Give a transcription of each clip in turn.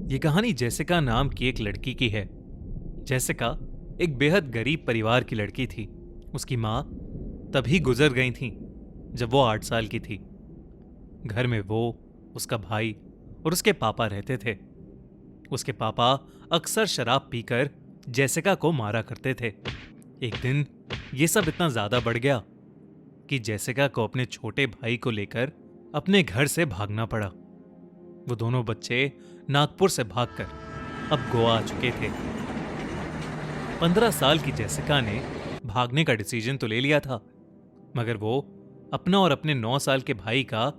ये कहानी जेसिका नाम की एक लड़की की है। जेसिका एक बेहद गरीब परिवार की लड़की थी। उसकी माँ तभी गुजर गई थी जब वो 8 साल की थी। घर में वो, उसका भाई और उसके पापा रहते थे। उसके पापा अक्सर शराब पीकर जेसिका को मारा करते थे। एक दिन ये सब इतना ज्यादा बढ़ गया कि जेसिका को अपने छोटे भाई को लेकर अपने घर से भागना पड़ा। वो दोनों बच्चे नागपुर से भागकर अब गोवा आ चुके थे। 15 साल की जेसिका ने भागने का डिसीजन तो ले लिया था, मगर वो अपना और अपने 9 साल के भाई का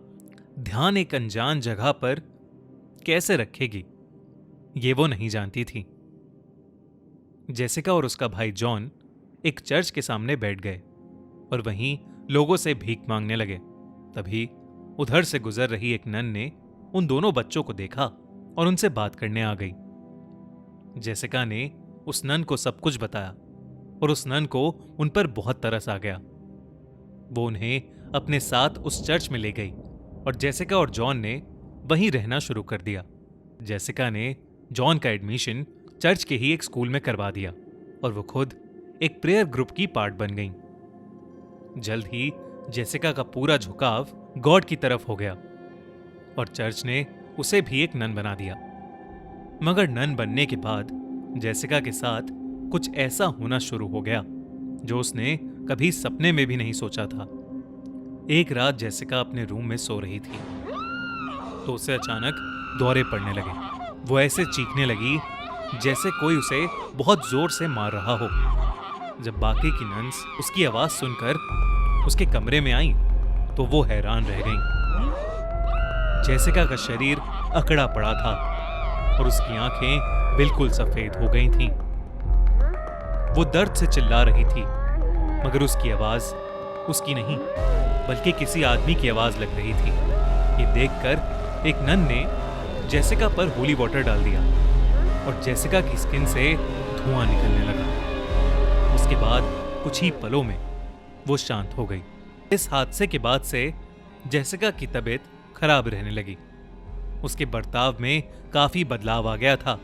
ध्यान एक अनजान जगह पर कैसे रखेगी, ये वो नहीं जानती थी। जेसिका और उसका भाई जॉन एक चर्च के सामने बैठ गए और वहीं लोगों से भीख मांगने लगे। तभी उधर से गुजर रही एक नन ने उन दोनों बच्चों को देखा और उनसे बात करने आ गई। जेसिका ने उस नन को सब कुछ बताया और उस नन को उन पर बहुत तरस आ गया। वो उन्हें अपने साथ उस चर्च में ले गई और जेसिका और जॉन ने वहीं रहना शुरू कर दिया। जेसिका ने जॉन का एडमिशन चर्च के ही एक स्कूल में करवा दिया और वो खुद एक प्रेयर ग्रुप की पार्ट बन गई। जल्द ही जेसिका का पूरा झुकाव गॉड की तरफ हो गया और चर्च ने उसे भी एक नन बना दिया। मगर नन बनने के बाद जेसिका के साथ कुछ ऐसा होना शुरू हो गया जो उसने कभी सपने में भी नहीं सोचा था। एक रात जेसिका अपने रूम में सो रही थी तो उसे अचानक दौरे पड़ने लगे। वो ऐसे चीखने लगी जैसे कोई उसे बहुत जोर से मार रहा हो। जब बाकी की नन्स उसकी आवाज सुनकर उसके कमरे में आई तो वो हैरान रह गईं। जेसिका का शरीर अकड़ा पड़ा था और उसकी आंखें बिल्कुल सफेद हो गई थीं। वो दर्द से चिल्ला रही थी, मगर उसकी आवाज उसकी नहीं बल्कि किसी आदमी की आवाज लग रही थी। ये देखकर एक नन ने जेसिका पर होली वाटर डाल दिया और जेसिका की स्किन से धुआं निकलने लगा। उसके बाद कुछ ही पलों में वो शांत हो गई। इस हादसे के बाद से जेसिका की तबीयत खराब रहने लगी। उसके बर्ताव में काफी बदलाव आ गया था।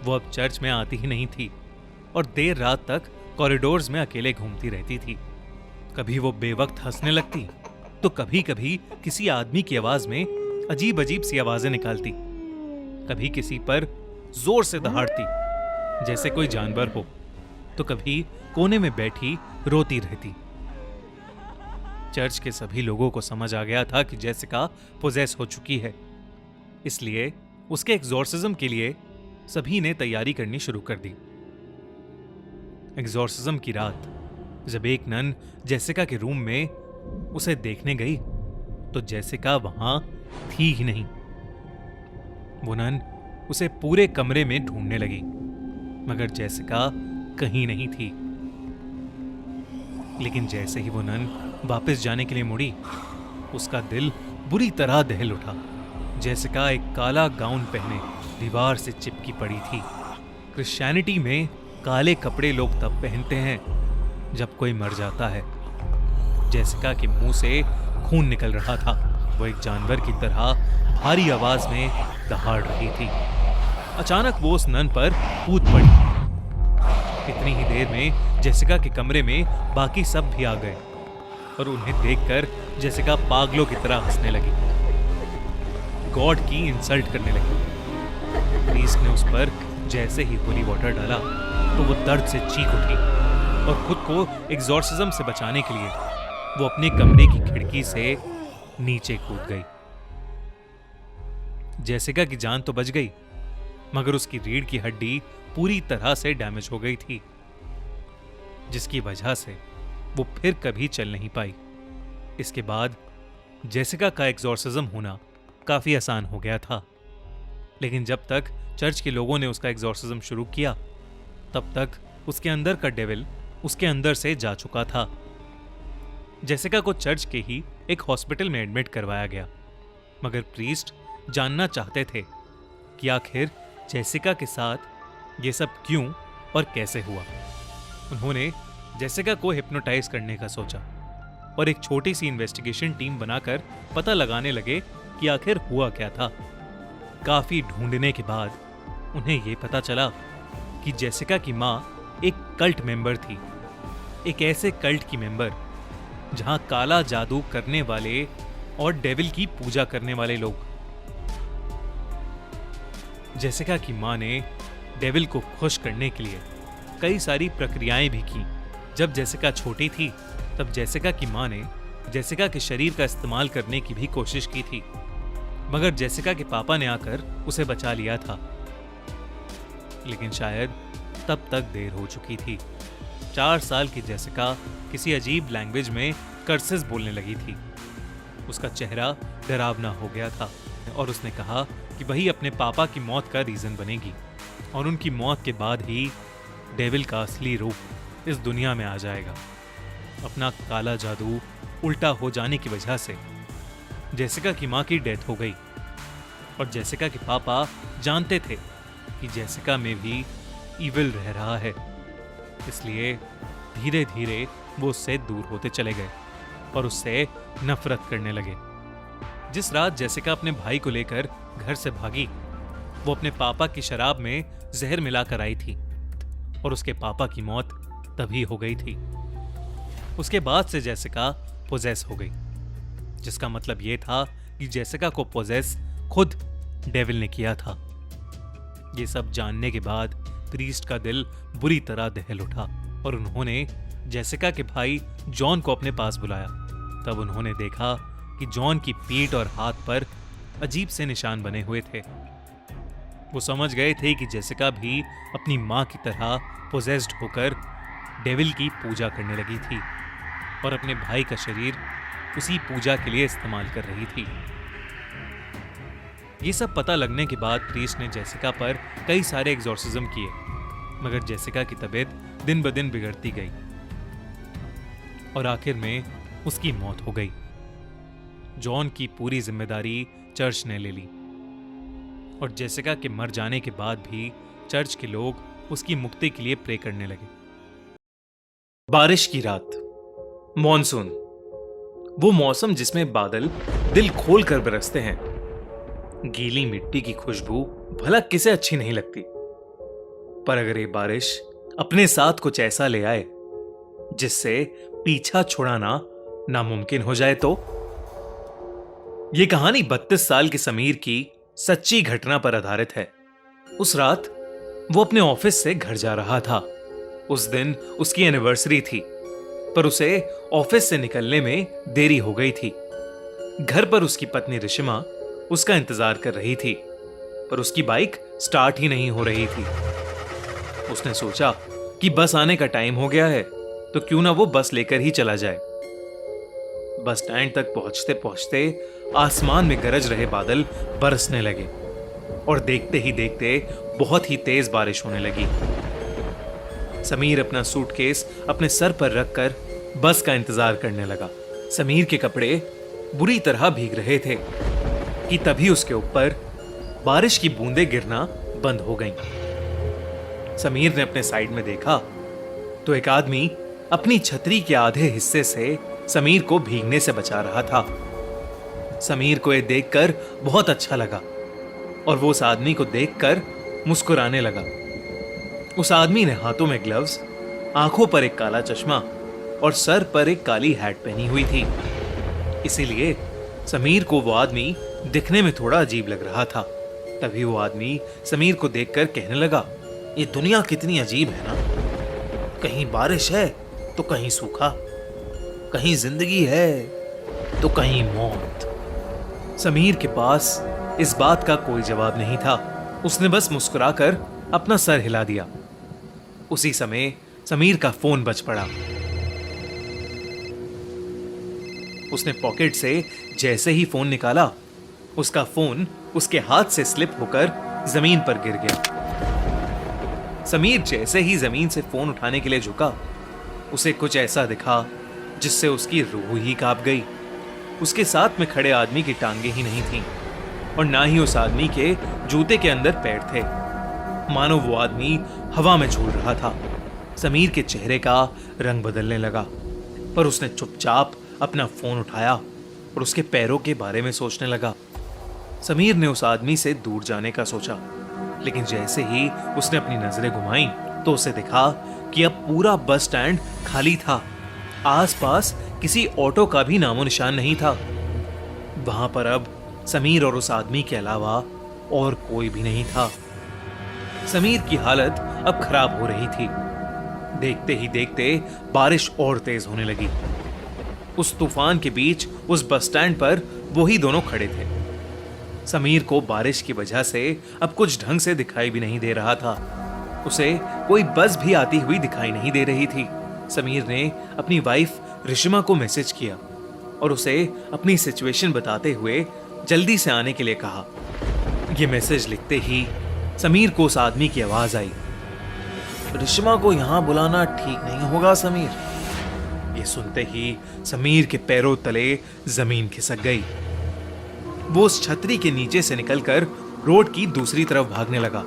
वो अब चर्च में आती ही नहीं थी और देर रात तक कॉरिडोर्स में अकेले घूमती रहती थी। कभी वो बेवक्त हंसने लगती तो कभी कभी किसी आदमी की आवाज में अजीब अजीब सी आवाजें निकालती। कभी किसी पर जोर से दहाड़ती जैसे कोई जानवर हो, तो कभी कोने में बैठी रोती रहती। चर्च के सभी लोगों को समझ आ गया था कि जेसिका पोजेस हो चुकी है, इसलिए उसके एग्जॉर्सिज्म के लिए सभी ने तैयारी करनी शुरू कर दी। एग्जॉर्सिज्म की रात जब एक नन जेसिका के रूम में उसे देखने गई तो जेसिका वहां थी ही नहीं। वो नन उसे पूरे कमरे में ढूंढने लगी, मगर जेसिका कहीं नहीं थी। लेकिन जैसे ही वो नन वापस जाने के लिए मुड़ी, उसका दिल बुरी तरह दहल उठा। जेसिका एक काला गाउन पहने दीवार से चिपकी पड़ी थी। क्रिश्चियनिटी में काले कपड़े लोग तब पहनते हैं जब कोई मर जाता है। जेसिका के मुंह से खून निकल रहा था। वो एक जानवर की तरह भारी आवाज में दहाड़ रही थी। अचानक वो उस नन पर कूद पड़ी। इतनी ही देर में जेसिका के कमरे में बाकी सब भी आ गए और उन्हें देखकर जेसिका पागलों की तरह हंसने लगी, गॉड की इंसल्ट करने लगी। प्रीस्ट ने उस पर जैसे ही होली वाटर डाला तो वो दर्द से चीख उठी और खुद को एग्जॉर्सिज्म से बचाने के लिए वो अपने कमरे की खिड़की से नीचे कूद गई। जेसिका की जान तो बच गई, मगर उसकी रीढ़ की हड्डी पूरी तरह से डैमेज हो गई थी, जिसकी वजह से वो फिर कभी चल नहीं पाई। इसके बाद जेसिका का एग्जॉर्सिज्म होना काफी आसान हो गया था, लेकिन जब तक चर्च के लोगों ने उसका एग्जॉर्सिज्म शुरू किया तब तक उसके अंदर का डेविल उसके अंदर से जा चुका था। जेसिका को चर्च के ही एक हॉस्पिटल में एडमिट करवाया गया, मगर प्रीस्ट जानना चाहते थे कि आखिर जेसिका के साथ ये सब क्यों और कैसे हुआ। उन्होंने जेसिका को हिप्नोटाइज करने का सोचा और एक छोटी सी इन्वेस्टिगेशन टीम बनाकर पता लगाने लगे कि आखिर हुआ क्या था। काफी ढूंढने के बाद उन्हें यह पता चला कि जेसिका की मां एक कल्ट मेंबर थी, एक ऐसे कल्ट की मेंबर जहां काला जादू करने वाले और डेविल की पूजा करने वाले लोग। जेसिका की मां ने डेविल को खुश करने के लिए कई सारी प्रक्रियाएं भी की। जब जेसिका छोटी थी तब जेसिका की मां ने जेसिका के शरीर का इस्तेमाल करने की भी कोशिश की थी, मगर जेसिका के पापा ने आकर उसे बचा लिया था। लेकिन शायद तब तक देर हो चुकी थी। 4 साल की जेसिका किसी अजीब लैंग्वेज में कर्सेस बोलने लगी थी। उसका चेहरा डरावना हो गया था और उसने कहा कि वही अपने पापा की मौत का रीजन बनेगी और उनकी मौत के बाद ही डेविल का असली रूप इस दुनिया में आ जाएगा। अपना काला जादू उल्टा हो जाने की वजह से जेसिका की मां की डेथ हो गई और जेसिका के पापा जानते थे कि जेसिका में भी इविल रह रहा है, इसलिए धीरे धीरे वो उससे दूर होते चले गए और उससे नफरत करने लगे। जिस रात जेसिका अपने भाई को लेकर घर से भागी, वो अपने पापा की शराब में जहर मिलाकर आई थी और उसके पापा की मौत तभी हो गई थी। उसके बाद से जेसिका पोजेस हो गई, जिसका मतलब यह था कि जेसिका को पोजेस खुद डेविल ने किया था। ये सब जानने के बाद प्रीस्ट का दिल बुरी तरह दहल उठा और उन्होंने जेसिका के भाई जॉन को अपने पास बुलाया। तब उन्होंने देखा कि जॉन की पीठ और हाथ पर अजीब से निशान बने हुए थे। वो समझ गए थे कि जेसिका भी अपनी मां की तरह पोजेस्ड होकर डेविल की पूजा करने लगी थी और अपने भाई का शरीर उसी पूजा के लिए इस्तेमाल कर रही थी। ये सब पता लगने के बाद प्रीस्ट ने जेसिका पर कई सारे एग्जॉर्सिज्म किए, मगर जेसिका की तबीयत दिन ब दिन बिगड़ती गई और आखिर में उसकी मौत हो गई। जॉन की पूरी जिम्मेदारी चर्च ने ले ली और जेसिका के मर जाने के बाद भी चर्च के लोग उसकी मुक्ति के लिए प्रे करने लगे। बारिश की रात, मॉनसून, वो मौसम जिसमें बादल दिल खोल कर बरसते हैं। गीली मिट्टी की खुशबू भला किसे अच्छी नहीं लगती, पर अगर ये बारिश अपने साथ कुछ ऐसा ले आए जिससे पीछा छुड़ाना नामुमकिन हो जाए तो। यह कहानी 32 साल के समीर की सच्ची घटना पर आधारित है। उस रात वो अपने ऑफिस से घर जा रहा था। उस दिन उसकी एनिवर्सरी थी, पर उसे ऑफिस से निकलने में देरी हो गई थी। घर पर उसकी पत्नी रिशिमा उसका इंतजार कर रही थी, पर उसकी बाइक स्टार्ट ही नहीं हो रही थी। उसने सोचा कि बस आने का टाइम हो गया है, तो क्यों ना वो बस लेकर ही चला जाए। बस स्टैंड तक पहुंचते पहुंचते आसमान में गरज रहे बादल बरसने लगे और देखते ही देखते बहुत ही तेज बारिश होने लगी। समीर अपना सूटकेस अपने सर पर रखकर बस का इंतजार करने लगा। समीर के कपड़े बुरी तरह भीग रहे थे कि तभी उसके ऊपर बारिश की बूंदें गिरना बंद हो गईं। समीर ने अपने साइड में देखा तो एक आदमी अपनी छतरी के आधे हिस्से से समीर को भीगने से बचा रहा था। समीर को यह देखकर बहुत अच्छा लगा और वो उस आदमी को देखकर मुस्कुराने लगा। उस आदमी ने हाथों में ग्लव्स, आंखों पर एक काला चश्मा और सर पर एक काली हैट पहनी हुई थी। इसीलिए समीर को वो आदमी दिखने में थोड़ा अजीब लग रहा था। तभी वो आदमी समीर को देखकर कहने लगा, ये दुनिया कितनी अजीब है ना, कहीं बारिश है तो कहीं सूखा, कहीं जिंदगी है तो कहीं मौत। समीर के पास इस बात का कोई जवाब नहीं था। उसने बस मुस्कुराकर अपना सर हिला दिया। उसी समय समीर का फोन बज पड़ा। उसने पॉकेट से जैसे ही फोन निकाला, उसका फोन उसके हाथ से स्लिप होकर जमीन पर गिर गया। समीर जैसे ही जमीन से फोन उठाने के लिए झुका, उसे कुछ ऐसा दिखा जिससे उसकी रूह ही कांप गई। उसके साथ में खड़े आदमी की टांगे ही नहीं थीं और ना ही उस आदमी के जूते के अंदर पैर थे। मानो वो आदमी हवा में झूल रहा था। समीर के चेहरे का रंग बदलने लगा, पर उसने चुपचाप अपना फोन उठाया और उसके पैरों के बारे में सोचने लगा। समीर ने उस आदमी से दूर जाने का सोचा, लेकिन जैसे ही उसने अपनी नजरें घुमाई तो उसे दिखा कि अब पूरा बस स्टैंड खाली था। आसपास किसी ऑटो का भी नामो निशान नहीं था। वहां पर अब समीर और उस आदमी के अलावा और कोई भी नहीं था। समीर की हालत अब खराब हो रही थी। देखते ही देखते बारिश और तेज होने लगी। उस तूफान के बीच उस बस स्टैंड पर वही दोनों खड़े थे। समीर को बारिश की वजह से अब कुछ ढंग से दिखाई भी नहीं दे रहा था। उसे कोई बस भी आती हुई दिखाई नहीं दे रही थी। समीर ने अपनी वाइफ रिशिमा को मैसेज किया और उसे अपनी सिचुएशन बताते हुए जल्दी से आने के लिए कहा। यह मैसेज लिखते ही समीर को उस आदमी की आवाज आई, रिशिमा को यहां बुलाना ठीक नहीं होगा समीर। ये सुनते ही समीर के पैरों तले जमीन खिसक गई। वो उस छतरी के नीचे से निकलकर रोड की दूसरी तरफ भागने लगा।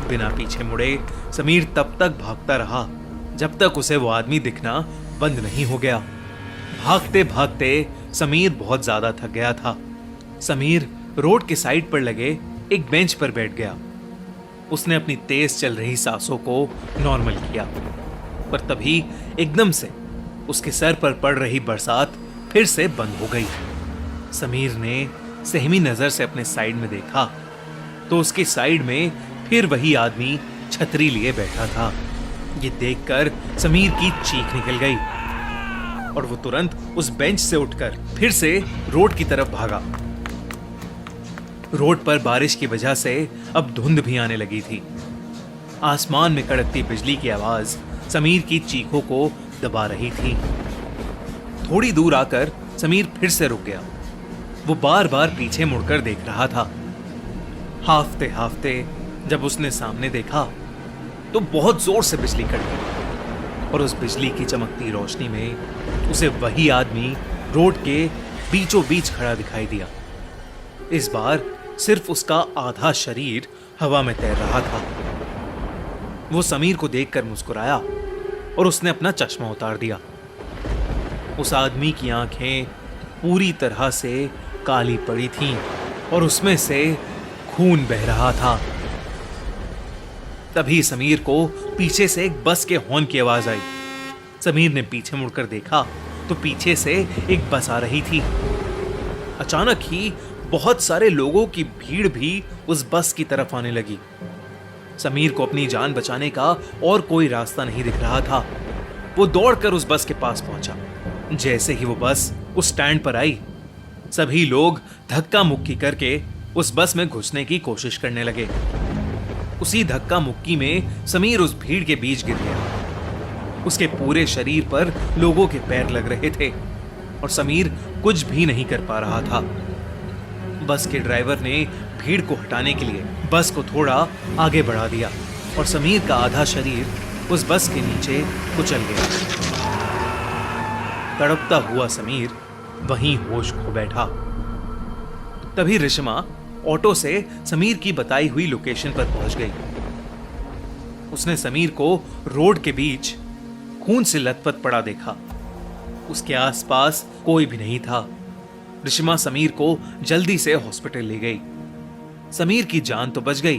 बिना पीछे मुड़े समीर तब तक भागता रहा जब तक उसे वो आदमी दिखना बंद नहीं हो गया। भागते भागते समीर बहुत ज्यादा थक गया था। समीर रोड के साइड पर लगे एक बेंच पर बैठ गया। उसने अपनी तेज चल रही सांसों को नॉर्मल किया, पर तभी एकदम से उसके सर पर पड़ रही बरसात फिर से बंद हो गई। समीर ने सहमी नजर से अपने साइड में देखा तो उसके साइड में फिर वही आदमी छतरी लिए बैठा था। ये देखकर समीर की चीख निकल गई और वो तुरंत उस बेंच से उठकर फिर से रोड की तरफ भागा। रोड पर बारिश की वजह से अब धुंध भी आने लगी थी। आसमान में कड़कती बिजली की आवाज समीर की चीखों को दबा रही थी। थोड़ी दूर आकर समीर फिर से रुक गया। वो बार बार पीछे मुड़कर देख रहा था। हाफते हाफते जब उसने सामने देखा तो बहुत जोर से बिजली कड़की और उस बिजली की चमकती रोशनी में उसे वही आदमी रोड के बीचों बीच खड़ा दिखाई दिया। इस बार सिर्फ उसका आधा शरीर हवा में तैर रहा था। वो समीर को देखकर मुस्कुराया और उसने अपना चश्मा उतार दिया। उस आदमी की आंखें पूरी तरह से काली पड़ी थीं और उसमें से खून बह रहा था। तभी समीर को पीछे से एक बस के हॉर्न की आवाज आई। समीर ने पीछे मुड़कर देखा तो पीछे से एक बस आ रही थी। अचानक ही बहुत सारे लोगों की भीड़ भी उस बस की तरफ आने लगी। समीर को अपनी जान बचाने का और कोई रास्ता नहीं दिख रहा था। वो दौड़कर उस बस के पास पहुंचा। जैसे ही वो बस उस स्टैंड पर आई, सभी लोग धक्का मुक्की करके उस बस में घुसने की कोशिश करने लगे। उसी धक्का मुक्की में समीर उस भीड़ के बीच गिर गया। उसके पूरे शरीर पर लोगों के पैर लग रहे थे और समीर कुछ भी नहीं कर पा रहा था। बस के ड्राइवर ने भीड़ को हटाने के लिए बस को थोड़ा आगे बढ़ा दिया और समीर का आधा शरीर उस बस के नीचे कुचल गया। तड़पता हुआ समीर वहीं होश खो बैठा। तभी रिशिमा ऑटो से समीर की बताई हुई लोकेशन पर पहुंच गई। उसने समीर को रोड के बीच खून से लथपथ पड़ा देखा। उसके आसपास कोई भी नहीं था। रिशिमा समीर को जल्दी से हॉस्पिटल ले गई। समीर की जान तो बच गई,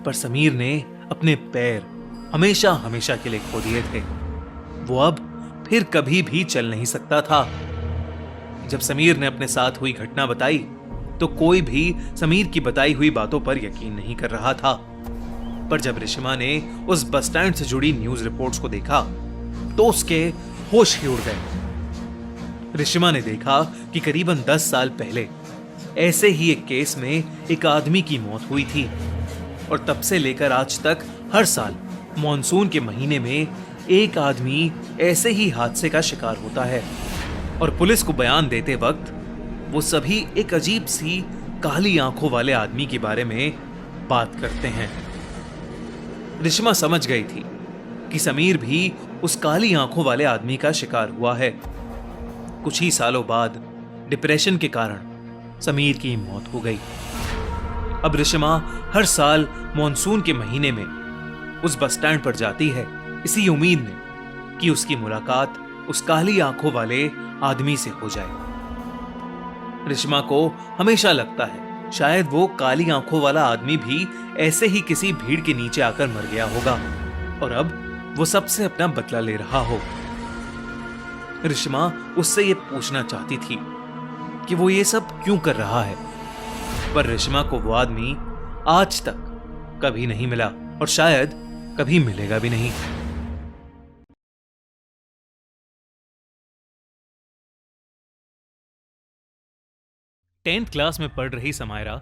पर समीर ने अपने पैर हमेशा हमेशा के लिए खो दिए थे। वो अब फिर कभी भी चल नहीं सकता था। जब समीर ने अपने साथ हुई घटना बताई तो कोई भी समीर की बताई हुई बातों पर यकीन नहीं कर रहा था। पर जब रिशिमा ने उस बस स्टैंड से जुड़ी न्यूज रिपोर्ट्स को देखा तो उसके होश ही उड़ गए। रिशिमा ने देखा कि करीबन 10 साल पहले ऐसे ही एक केस में एक आदमी की मौत हुई थी और तब से लेकर आज तक हर साल मॉनसून के महीने में एक आदमी ऐसे ही हादसे का शिकार होता है और पुलिस को बयान देते वक्त वो सभी एक अजीब सी काली आंखों वाले आदमी के बारे में बात करते हैं। रिशिमा समझ गई थी कि समीर भी उस काली आंखों वाले आदमी का शिकार हुआ है। कुछ ही सालों बाद डिप्रेशन के कारण समीर की मौत हो गई। अब रिशिमा हर साल मॉनसून के महीने में उस बस स्टैंड पर जाती है इसी उम्मीद में कि उसकी मुलाकात उस काली आंखों वाले आदमी से हो जाए। रिशिमा को हमेशा लगता है शायद वो काली आंखों वाला आदमी भी ऐसे ही किसी भीड़ के नीचे आकर मर गया होगा और अब वो सबसे अपना बदला ले रहा हो। रिश्मा उससे ये पूछना चाहती थी कि वो ये सब क्यों कर रहा है, पर रिश्मा को वो आदमी आज तक कभी नहीं मिला और शायद कभी मिलेगा भी नहीं। 10th क्लास में पढ़ रही समायरा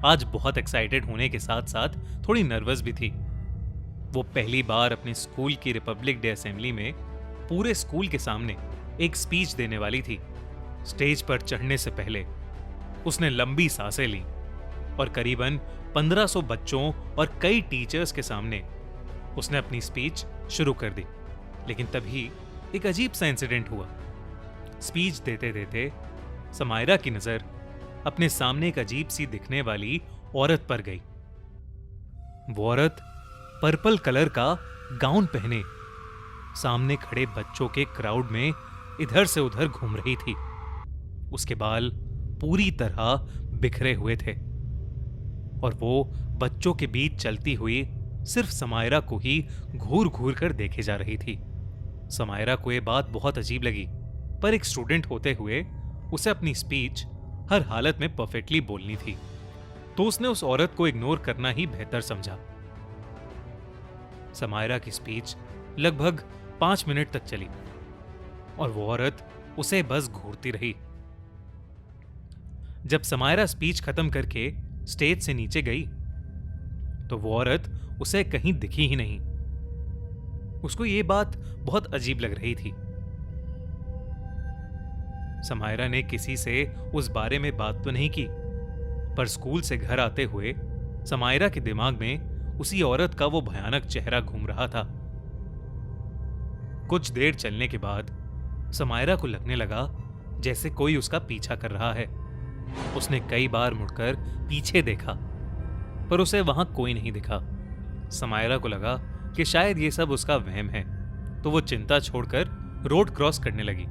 आज बहुत एक्साइटेड होने के साथ साथ थोड़ी नर्वस भी थी। वो पहली बार अपने स्कूल की रिपब्लिक डे असेंबली में पूरे स्कूल के सामने एक स्पीच देने वाली थी। स्टेज पर चढ़ने से पहले उसने लंबी सांसें ली और करीबन 1500 बच्चों और कई टीचर्स के सामने उसने अपनी स्पीच शुरू कर दी। लेकिन तभी एक अजीब सा इंसिडेंट हुआ। स्पीच देते देते समायरा की नजर अपने सामने एक अजीब सी दिखने वाली औरत पर गई। वो औरत पर्पल कलर का गाउन पहने सामने खड़े बच्चों के क्राउड में इधर से उधर घूम रही थी। उसके बाल पूरी तरह बिखरे हुए थे और वो बच्चों के बीच चलती हुई सिर्फ समायरा को ही घूर घूर कर देखे जा रही थी। समायरा को यह बात बहुत अजीब लगी, पर एक स्टूडेंट होते हुए उसे अपनी स्पीच हर हालत में परफेक्टली बोलनी थी, तो उसने उस औरत को इग्नोर करना ही बेहतर समझा। समायरा की स्पीच लगभग 5 मिनट तक चली और वो औरत उसे बस घूरती रही। जब समायरा स्पीच खत्म करके स्टेज से नीचे गई तो वो औरत उसे कहीं दिखी ही नहीं। उसको ये बात बहुत अजीब लग रही थी। समायरा ने किसी से उस बारे में बात तो नहीं की, पर स्कूल से घर आते हुए समायरा के दिमाग में उसी औरत का वो भयानक चेहरा घूम रहा था। कुछ देर चलने के बाद समायरा को लगने लगा जैसे कोई उसका पीछा कर रहा है। उसने कई बार मुड़कर पीछे देखा, पर उसे वहां कोई नहीं दिखा। समायरा को लगा कि शायद ये सब उसका वहम है, तो वो चिंता छोड़कर रोड क्रॉस करने लगी।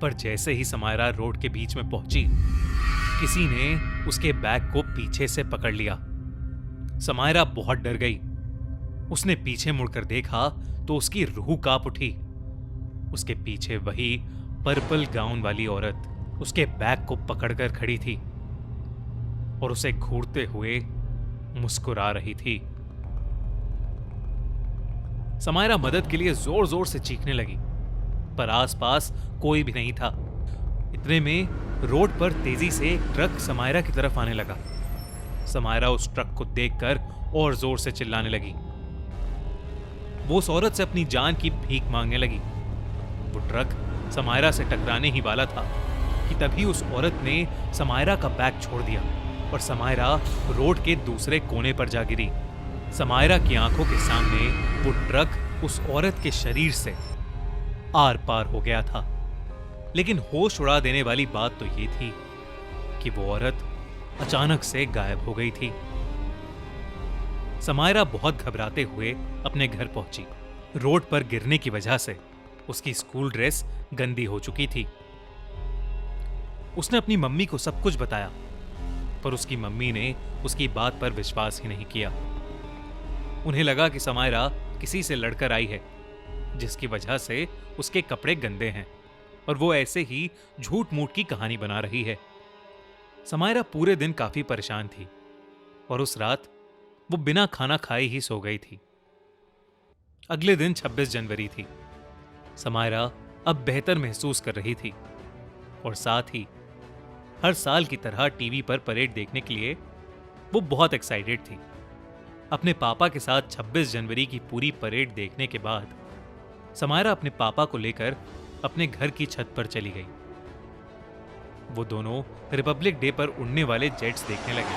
पर जैसे ही समायरा रोड के बीच में पहुंची, किसी ने उसके बैग को पीछे से पकड़ लिया। समायरा बहुत डर गई। उसने पीछे मुड़कर देखा तो उसकी रूह कांप उठी। उसके पीछे वही पर्पल गाउन वाली औरत उसके बैग को पकड़कर खड़ी थी और उसे घूरते हुए मुस्कुरा रही थी। समायरा मदद के लिए जोर जोर से चीखने लगी, पर आसपास कोई भी नहीं था। इतने में रोड पर तेजी से एक ट्रक समायरा की तरफ आने लगा। समायरा उस ट्रक को देखकर और जोर से चिल्लाने लगी। वो उस औरत से अपनी जान की भीख मांगने लगी। वो ट्रक समायरा से टकराने ही वाला था कि तभी उस औरत ने समायरा का बैग छोड़ दिया और समायरा रोड के दूसरे कोने पर जा गिरी। समायरा की आंखों के सामने वो ट्रक उस औरत के शरीर से आर पार हो गया था। लेकिन होश उड़ा देने वाली बात तो ये थी कि वो औरत अचानक से गायब हो गई थी। समायरा बहुत घबराते हुए अपने घर पहुंची। रोड पर गिरने की वजह से उसकी स्कूल ड्रेस गंदी हो चुकी थी। उसने अपनी मम्मी को सब कुछ बताया, पर उसकी मम्मी ने उसकी बात पर विश्वास ही नहीं किया। उन्हें लगा कि समायरा किसी से लड़कर आई है, जिसकी वजह से उसके कपड़े गंदे हैं और वो ऐसे ही झूठ मूठ की कहानी बना रही है। समायरा पूरे दिन काफी परेशान थी और उस रात वो बिना खाना खाए ही सो गई थी। अगले दिन 26 जनवरी थी। समायरा अब बेहतर महसूस कर रही थी और साथ ही हर साल की तरह टीवी पर परेड देखने के लिए वो बहुत एक्साइटेड थी। अपने पापा के साथ 26 जनवरी की पूरी परेड देखने के बाद समायरा अपने पापा को लेकर अपने घर की छत पर चली गई। वो दोनों रिपब्लिक डे पर उड़ने वाले जेट्स देखने लगे।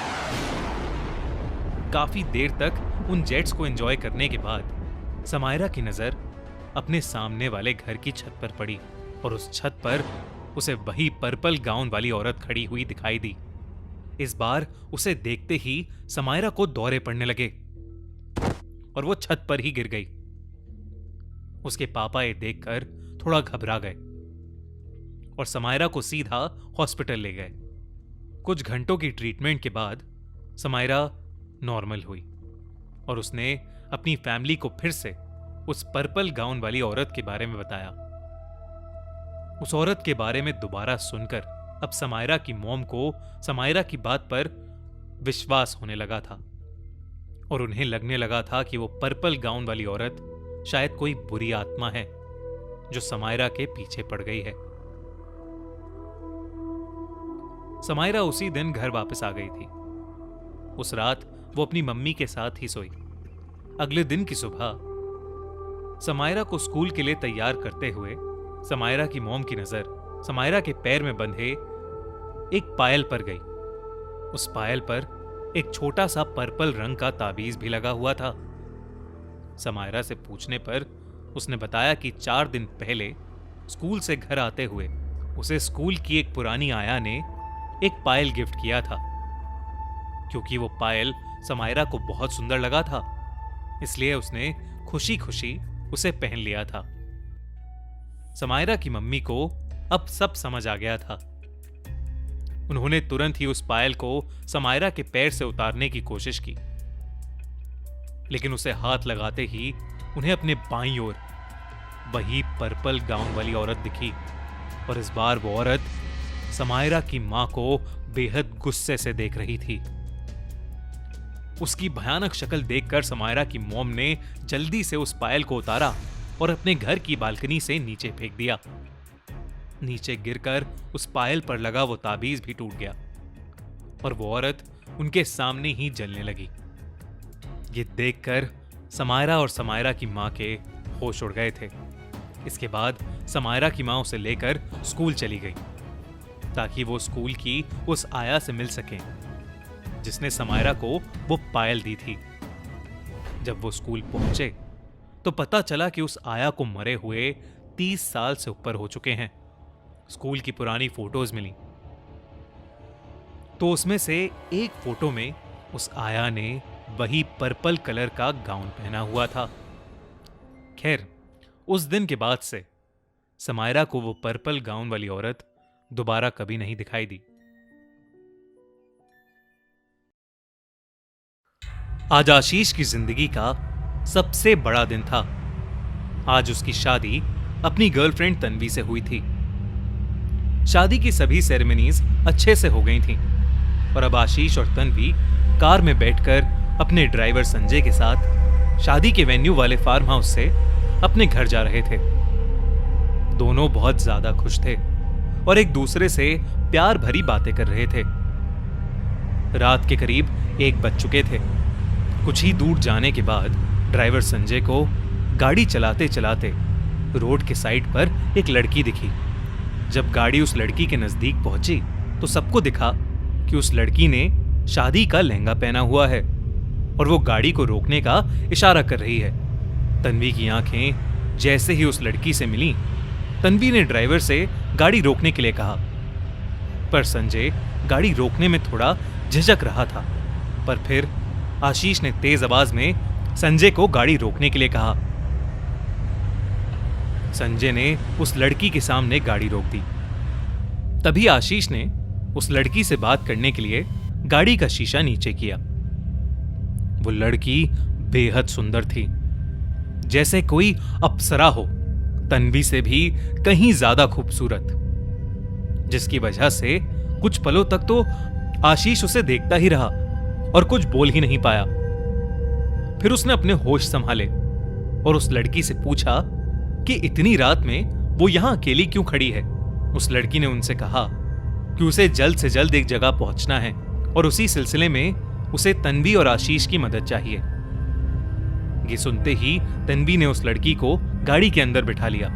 काफी देर तक उन जेट्स को एंजॉय करने के बाद समायरा की नजर अपने सामने वाले घर की छत पर पड़ी और उस छत पर उसे वही पर्पल गाउन वाली औरत खड़ी हुई दिखाई दी। इस बार उसे देखते ही समायरा को दौरे पड़ने लगे और वो छत पर ही गिर गई। उसके पापा ये देखकर थोड़ा घबरा गए और समायरा को सीधा हॉस्पिटल ले गए। कुछ घंटों की ट्रीटमेंट के बाद समायरा नॉर्मल हुई और उसने अपनी फैमिली को फिर से उस पर्पल गाउन वाली औरत के बारे में बताया। उस औरत के बारे में दोबारा सुनकर अब समायरा की मॉम को समायरा की बात पर विश्वास होने लगा था और उन्हें लगने लगा था कि वो पर्पल गाउन वाली औरत शायद कोई बुरी आत्मा है जो समायरा के पीछे पड़ गई है। समायरा उसी दिन घर वापस आ गई थी। उस रात वो अपनी मम्मी के साथ ही सोई। अगले दिन की सुबह समायरा को स्कूल के लिए तैयार करते हुए समायरा की मॉम की नजर समायरा के पैर में बंधे एक पायल पर गई। उस पायल पर एक छोटा सा पर्पल रंग का ताबीज भी लगा हुआ था। समायरा से पूछने पर उसने बताया कि 4 दिन पहले स्कूल से घर आते हुए उसे स्कूल की एक पुरानी आया ने एक पायल गिफ्ट किया था। क्योंकि वो पायल समायरा को बहुत सुंदर लगा था, इसलिए उसने खुशी खुशी उसे पहन लिया था। समायरा की मम्मी को अब सब समझ आ गया था। उन्होंने तुरंत ही उस पायल को समायरा के पैर से उतारने की कोशिश की, लेकिन उसे हाथ लगाते ही उन्हें अपने बाईं ओर वही पर्पल गाउन वाली औरत दिखी और इस बार वो औरत समायरा की मां को बेहद गुस्से से देख रही थी। उसकी भयानक शक्ल देखकर समायरा की मॉम ने जल्दी से उस पायल को उतारा और अपने घर की बालकनी से नीचे फेंक दिया। नीचे गिरकर उस पायल पर लगा वो ताबीज भी टूट गया और वो औरत उनके सामने ही जलने लगी। ये देखकर समायरा और समायरा की मां के होश उड़ गए थे। इसके बाद समायरा की मां उसे लेकर स्कूल चली गई ताकि वो स्कूल की उस आया से मिल सके जिसने समायरा को वो पायल दी थी। जब वो स्कूल पहुंचे तो पता चला कि उस आया को मरे हुए 30 साल से ऊपर हो चुके हैं। स्कूल की पुरानी फोटोज मिली तो उसमें से एक फोटो में उस आया ने वही पर्पल कलर का गाउन पहना हुआ था। खैर, उस दिन के बाद से समायरा को वो पर्पल गाउन वाली औरत दोबारा कभी नहीं दिखाई दी। आज आशीष की जिंदगी का सबसे बड़ा दिन था। आज उसकी शादी अपनी गर्लफ्रेंड तन्वी से हुई थी। शादी की सभी सेरेमनीज अच्छे से हो गई थीं और अब आशीष और तन्वी कार में बैठकर अपने ड्राइवर संजय के साथ शादी के वेन्यू वाले फार्म हाउस से अपने घर जा रहे थे। दोनों बहुत ज्यादा खुश थे और एक दूसरे से प्यार भरी बातें कर रहे थे। रात के करीब 1 बज चुके थे। कुछ ही दूर जाने के बाद ड्राइवर संजय को गाड़ी चलाते चलाते रोड के साइड पर एक लड़की दिखी। जब गाड़ी उस लड़की के नजदीक पहुंची तो सबको दिखा कि उस लड़की ने शादी का लहंगा पहना हुआ है और वो गाड़ी को रोकने का इशारा कर रही है। तन्वी की आंखें जैसे ही उस लड़की से मिली, तन्वी ने ड्राइवर से गाड़ी रोकने के लिए कहा, पर संजय गाड़ी रोकने में थोड़ा झिझक रहा था। पर फिर आशीष ने तेज आवाज में संजय को गाड़ी रोकने के लिए कहा। संजय ने उस लड़की के सामने गाड़ी रोक दी। तभी आशीष ने उस लड़की से बात करने के लिए गाड़ी का शीशा नीचे किया। वो लड़की बेहद सुंदर थी, जैसे कोई अप्सरा हो, तन्वी से भी कहीं ज्यादा खूबसूरत, जिसकी वजह से कुछ पलों तक तो आशीष उसे देखता ही रहा और कुछ बोल ही नहीं पाया। फिर उसने अपने होश संभाले और उस लड़की से पूछा कि इतनी रात में वो यहां अकेली क्यों खड़ी है। उस लड़की ने उनसे कहा कि उसे जल्द से जल्द एक जगह पहुंचना है और उसी सिलसिले में उसे तन्वी और आशीष की मदद चाहिए। ये सुनते ही तन्वी ने उस लड़की को गाड़ी के अंदर बिठा लिया।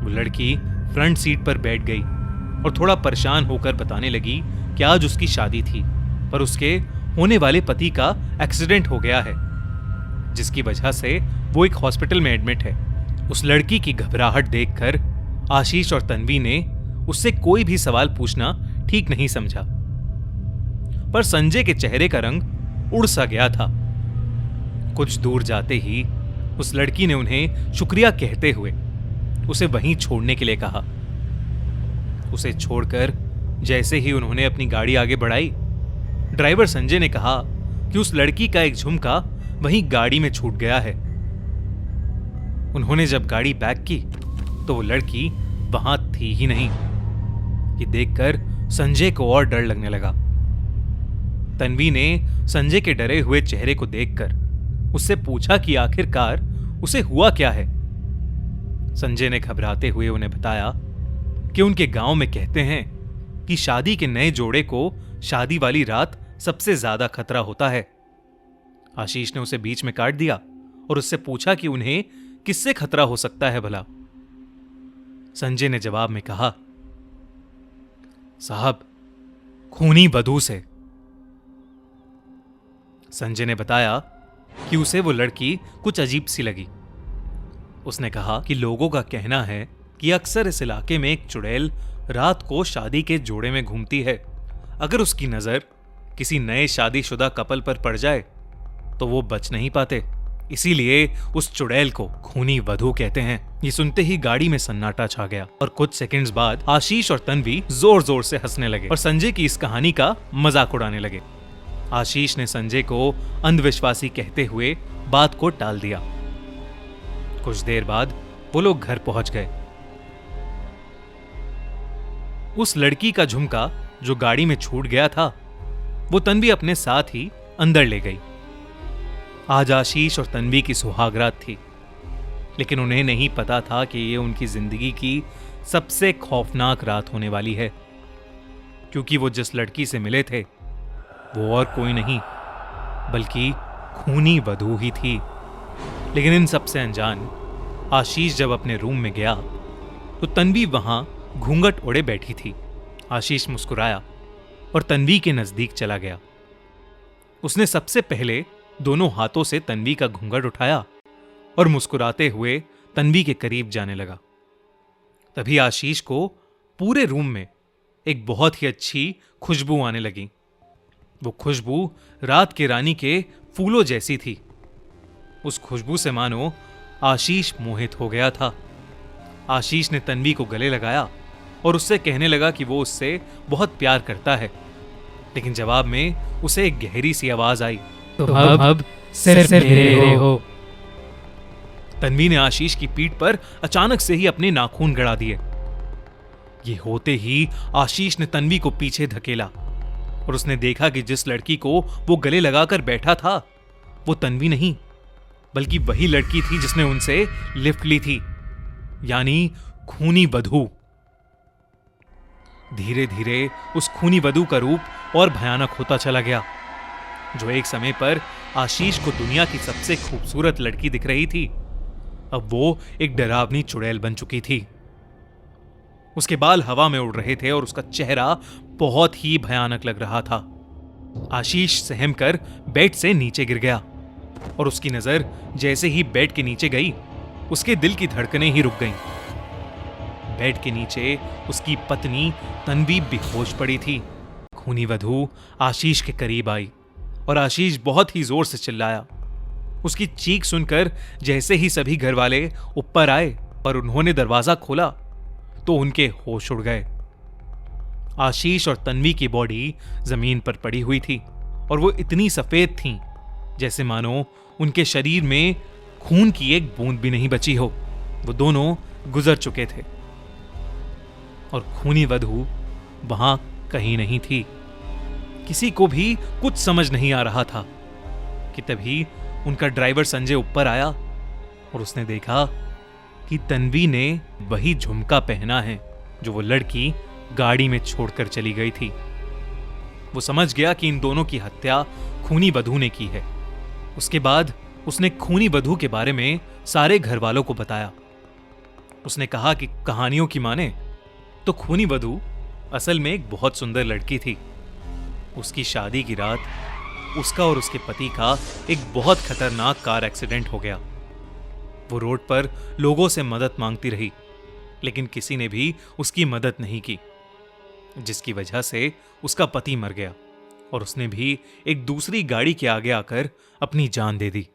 वो लड़की फ्रंट सीट पर बैठ गई और थोड़ा परेशान होकर बताने लगी कि आज उसकी शादी थी, पर उसके होने वाले पति का एक्सीडेंट हो गया है, जिसकी वजह से वो एक हॉस्पिटल में एडमिट है। उस लड़की की घबराहट देखकर आशीष और तन्वी ने उससे कोई भी सवाल पूछना ठीक नहीं समझा, पर संजय के चेहरे का रंग उड़ सा गया था। कुछ दूर जाते ही उस लड़की ने उन्हें शुक्रिया कहते हुए उसे वहीं छोड़ने के लिए कहा। उसे छोड़कर जैसे ही उन्होंने अपनी गाड़ी आगे बढ़ाई, ड्राइवर संजय ने कहा कि उस लड़की का एक झुमका वहीं गाड़ी में छूट गया है। उन्होंने जब गाड़ी बैक की तो वो लड़की वहां थी ही नहीं। ये देखकर संजय को और डर लगने लगा। तन्वी ने संजय के डरे हुए चेहरे को देखकर उससे पूछा कि आखिरकार उसे हुआ क्या है। संजय ने घबराते हुए उन्हें बताया कि उनके गांव में कहते हैं कि शादी के नए जोड़े को शादी वाली रात सबसे ज्यादा खतरा होता है। आशीष ने उसे बीच में काट दिया और उससे पूछा कि उन्हें किससे खतरा हो सकता है भला। संजय ने जवाब में कहा, साहब, खूनी वधू से। संजय ने बताया कि उसे वो लड़की कुछ अजीब सी लगी। उसने कहा कि लोगों का कहना है कि अक्सर इस इलाके में एक चुड़ैल रात को शादी के जोड़े में घूमती है। अगर उसकी नजर किसी नए शादीशुदा कपल पर पड़ जाए तो वो बच नहीं पाते। इसीलिए उस चुड़ैल को खूनी वधू कहते हैं। ये सुनते ही गाड़ी में सन्नाटा छा गया और कुछ सेकंड्स बाद आशीष और तन्वी जोर जोर से हंसने लगे और संजय की इस कहानी का मजाक उड़ाने लगे। आशीष ने संजय को अंधविश्वासी कहते हुए बात को टाल दिया। कुछ देर बाद वो लोग घर पहुंच गए। उस लड़की का झुमका जो गाड़ी में छूट गया था, वो तन्वी अपने साथ ही अंदर ले गई। आज आशीष और तन्वी की सुहागरात थी, लेकिन उन्हें नहीं पता था कि ये उनकी जिंदगी की सबसे खौफनाक रात होने वाली है, क्योंकि वो जिस लड़की से मिले थे वो और कोई नहीं बल्कि खूनी वधू ही थी। लेकिन इन सबसे अनजान आशीष जब अपने रूम में गया तो तन्वी वहां घूंघट ओढ़े बैठी थी। आशीष मुस्कुराया और तन्वी के नजदीक चला गया। उसने सबसे पहले दोनों हाथों से तन्वी का घूंघट उठाया और मुस्कुराते हुए तन्वी के करीब जाने लगा। तभी आशीष को पूरे रूम में एक बहुत ही अच्छी खुशबू आने लगी। वो खुशबू रात के रानी के फूलों जैसी थी। उस खुशबू से मानो आशीष मोहित हो गया था। आशीष ने तन्वी को गले लगाया और उससे कहने लगा कि वो उससे बहुत प्यार करता है, लेकिन जवाब में उसे एक गहरी सी आवाज आई, तुम अब सिर्फ मेरे हो। तन्वी ने आशीष की पीठ पर अचानक से ही अपने नाखून गड़ा दिए। ये होते ही आशीष ने तन्वी को पीछे धकेला और उसने देखा कि जिस लड़की को वो गले लगाकर बैठा था वो तन्वी नहीं बल्कि वही लड़की थी जिसने उनसे लिफ्ट ली थी, यानी खूनी वधू। धीरे धीरे उस खूनी वधू का रूप और भयानक होता चला गया। जो एक समय पर आशीष को दुनिया की सबसे खूबसूरत लड़की दिख रही थी, अब वो एक डरावनी चुड़ैल बन चुकी थी। उसके बाल हवा में उड़ रहे थे और उसका चेहरा बहुत ही भयानक लग रहा था। आशीष सहम कर बेड से नीचे गिर गया और उसकी नजर जैसे ही बेड के नीचे गई, उसके दिल की धड़कनें ही रुक गईं। बेड के नीचे उसकी पत्नी तन्वी बेहोश पड़ी थी। खूनी वधू आशीष के करीब आई और आशीष बहुत ही जोर से चिल्लाया। उसकी चीख सुनकर जैसे ही सभी घर वाले ऊपर आए और उन्होंने दरवाजा खोला तो उनके होश उड़ गए। आशीष और तन्वी की बॉडी जमीन पर पड़ी हुई थी और वो इतनी सफेद थीं जैसे मानो उनके शरीर में खून की एक बूंद भी नहीं बची हो। वो दोनों गुजर चुके थे और खूनी वधू वहां कहीं नहीं थी। किसी को भी कुछ समझ नहीं आ रहा था कि तभी उनका ड्राइवर संजय ऊपर आया और उसने देखा कि तन्वी ने वही झुमका पहना है जो वो लड़की गाड़ी में छोड़कर चली गई थी। वो समझ गया कि इन दोनों की हत्या खूनी वधू ने की है। उसके बाद उसने खूनी वधू के बारे में सारे घर वालों को बताया। उसने कहा कि कहानियों की माने तो खूनी वधू असल में एक बहुत सुंदर लड़की थी। उसकी शादी की रात उसका और उसके पति का एक बहुत खतरनाक कार एक्सीडेंट हो गया। वो रोड पर लोगों से मदद मांगती रही, लेकिन किसी ने भी उसकी मदद नहीं की, जिसकी वजह से उसका पति मर गया और उसने भी एक दूसरी गाड़ी के आगे आकर अपनी जान दे दी।